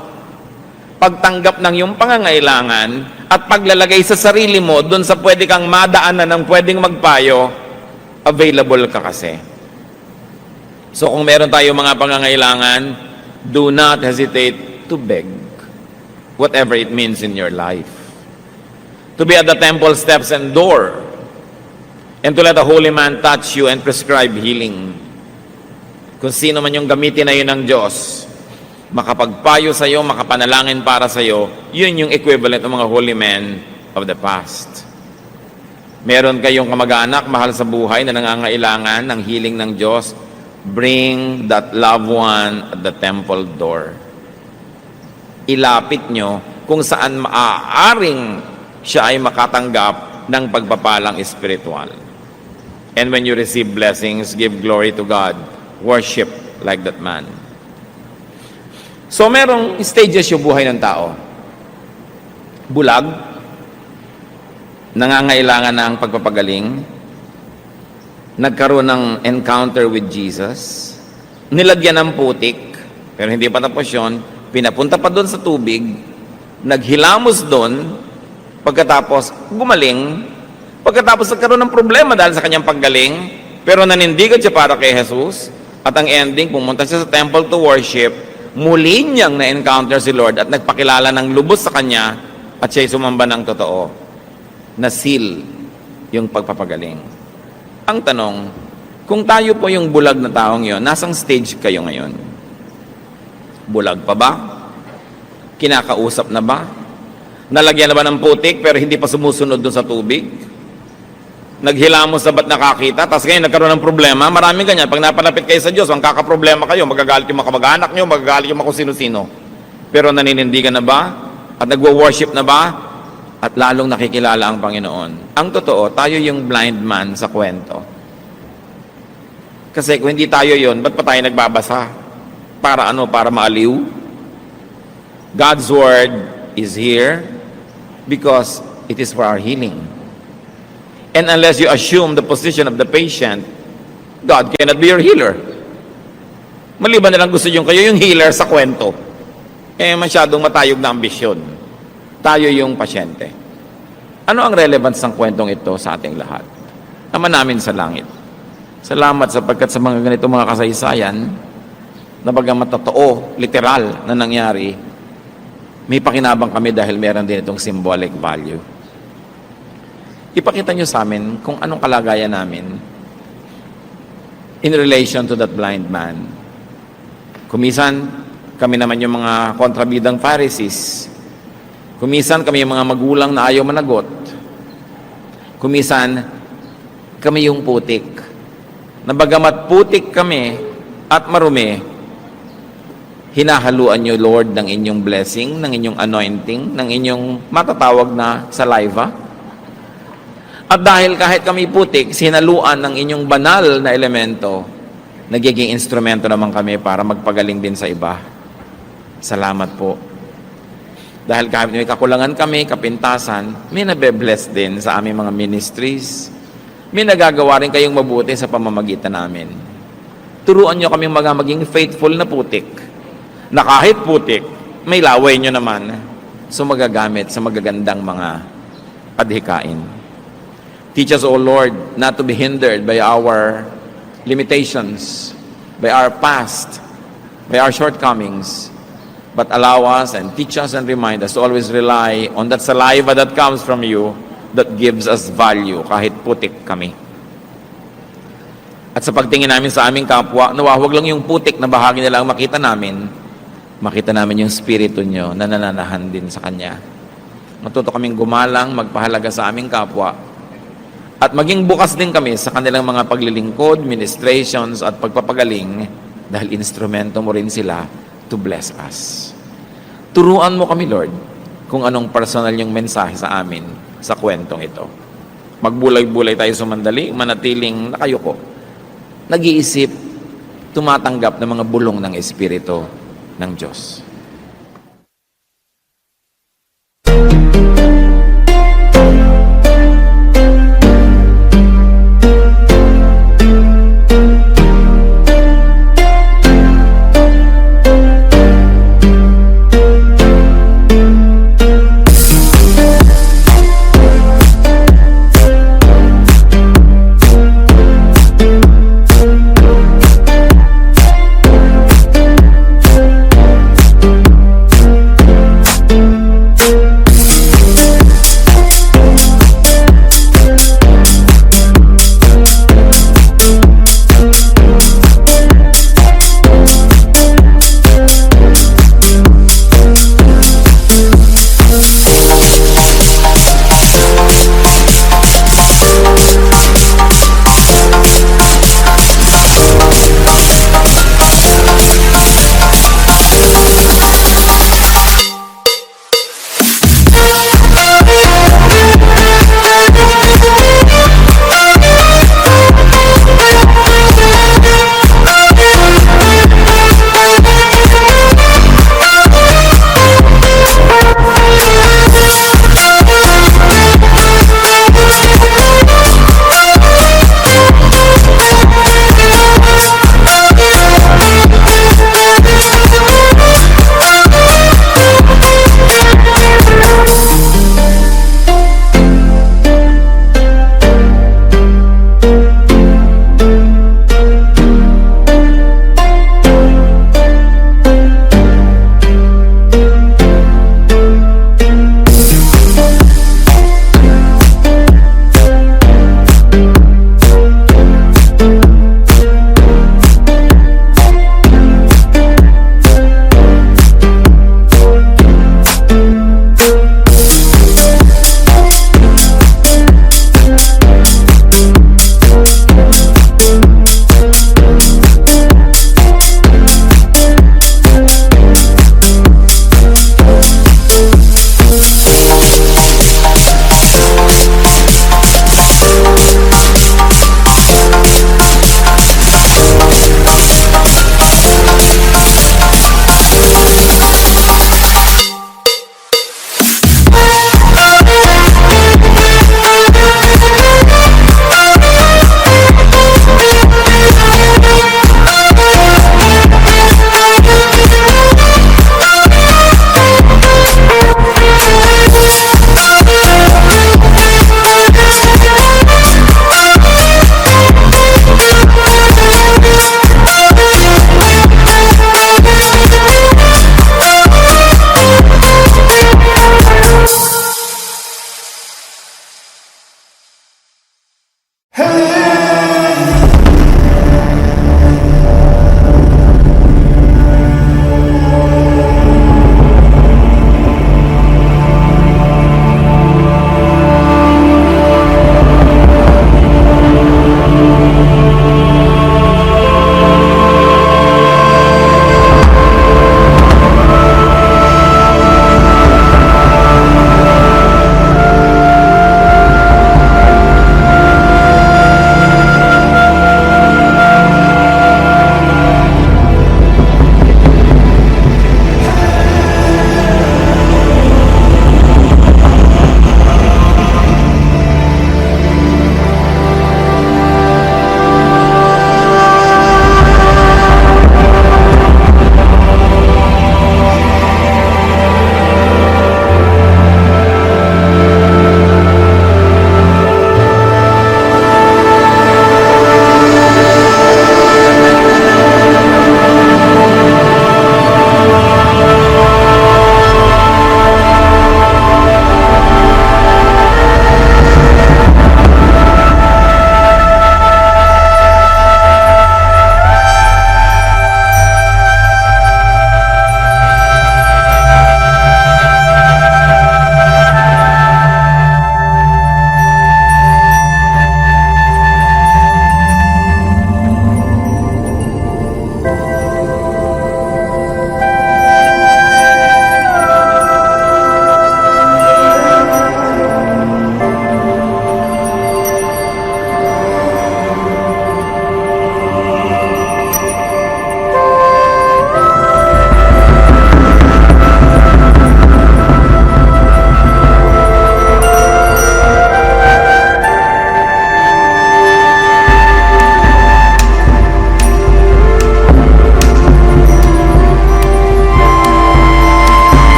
pagtanggap ng iyong pangangailangan, at paglalagay sa sarili mo doon sa pwede kang madaanan ng pwedeng magpayo, available ka kasi. So, kung meron tayo mga pangangailangan, do not hesitate to beg, whatever it means in your life. To be at the temple steps and door, and to let the holy man touch you and prescribe healing. Kung sino man yung gamitin na yun ng Diyos, makapagpayo sa iyo, makapanalangin para sa iyo, yun yung equivalent ng mga holy men of the past. Meron kayong kamag-anak, mahal sa buhay, na nangangailangan ng healing ng Diyos, bring that loved one at the temple door. Ilapit nyo kung saan maaaring siya ay makatanggap ng pagpapalang espiritual. And when you receive blessings, give glory to God. Worship like that man. So merong stages yung buhay ng tao. Bulag, nangangailangan ng pagpapagaling, nagkaroon ng encounter with Jesus, nilagyan ng putik, pero hindi pa tapos yun, pinapunta pa doon sa tubig, naghilamos doon, pagkatapos gumaling, pagkatapos nagkaroon ng problema dahil sa kanyang paggaling, pero nanindigan siya para kay Jesus, at ang ending, pumunta siya sa temple to worship, muli niyang na-encounter si Lord at nagpakilala ng lubos sa kanya at siya'y sumamba ng totoo. Na-seal yung pagpapagaling. Ang tanong, kung tayo po yung bulag na taong yon, nasang stage kayo ngayon? Bulag pa ba? Kinakausap na ba? Nalagyan na ba ng putik pero hindi pa sumusunod doon sa tubig? Naghilamos na ba't nakakita? Tapos ngayon nagkaroon ng problema. Maraming ganyan. Pag napalapit kayo sa Diyos, ang kakaproblema kayo, magagalit yung mga kamag-anak nyo, magagalit yung mga kung sino-sino. Pero naninindigan na ba? At nagwo-worship na ba? At lalong nakikilala ang Panginoon. Ang totoo, tayo yung blind man sa kwento. Kasi kung hindi tayo yon, ba't pa tayo nagbabasa? Para ano? Para maaliw? God's Word is here because it is for our healing. And unless you assume the position of the patient, God cannot be your healer. Maliban na lang gusto nyo kayo yung healer sa kwento. Masyadong matayog na ambisyon. Tayo yung pasyente. Ano ang relevance ng kwentong ito sa ating lahat? Ama namin sa langit. Salamat sapagkat sa mga ganito mga kasaysayan, na bagamat totoo, literal na nangyari, may pakinabang kami dahil meron din itong symbolic value. Ipakita nyo sa amin kung anong kalagayan namin in relation to that blind man. Kumisan, kami naman yung mga kontrabidang Pharisees. Kumisan, kami yung mga magulang na ayaw managot. Kumisan, kami yung putik. Na bagamat putik kami at marumi, hinahaluan nyo, Lord, ng inyong blessing, ng inyong anointing, ng inyong matatawag na saliva. At dahil kahit kami putik, sinaluan ng inyong banal na elemento, nagiging instrumento naman kami para magpagaling din sa iba. Salamat po. Dahil kahit may kakulangan kami, kapintasan, may nabe-bless din sa aming mga ministries. May nagagawa rin kayong mabuti sa pamamagitan namin. Turuan nyo kami maging faithful na putik, na kahit putik, may laway nyo naman, so magagamit sa magagandang mga adhikain. Teach us, O Lord, not to be hindered by our limitations, by our past, by our shortcomings, but allow us and teach us and remind us to always rely on that saliva that comes from you that gives us value kahit putik kami. At sa pagtingin namin sa aming kapwa, nawawag lang yung putik na bahagi nila ang makita namin yung spirito nyo na nananahan din sa Kanya. Matuto kaming gumalang, magpahalaga sa aming kapwa, at maging bukas din kami sa kanilang mga paglilingkod, ministrations, at pagpapagaling dahil instrumento mo rin sila to bless us. Turuan mo kami, Lord, kung anong personal yung mensahe sa amin sa kwentong ito. Magbulay-bulay tayo sumandali, manatiling nakayuko, nag-iisip, tumatanggap ng mga bulong ng Espiritu ng Diyos.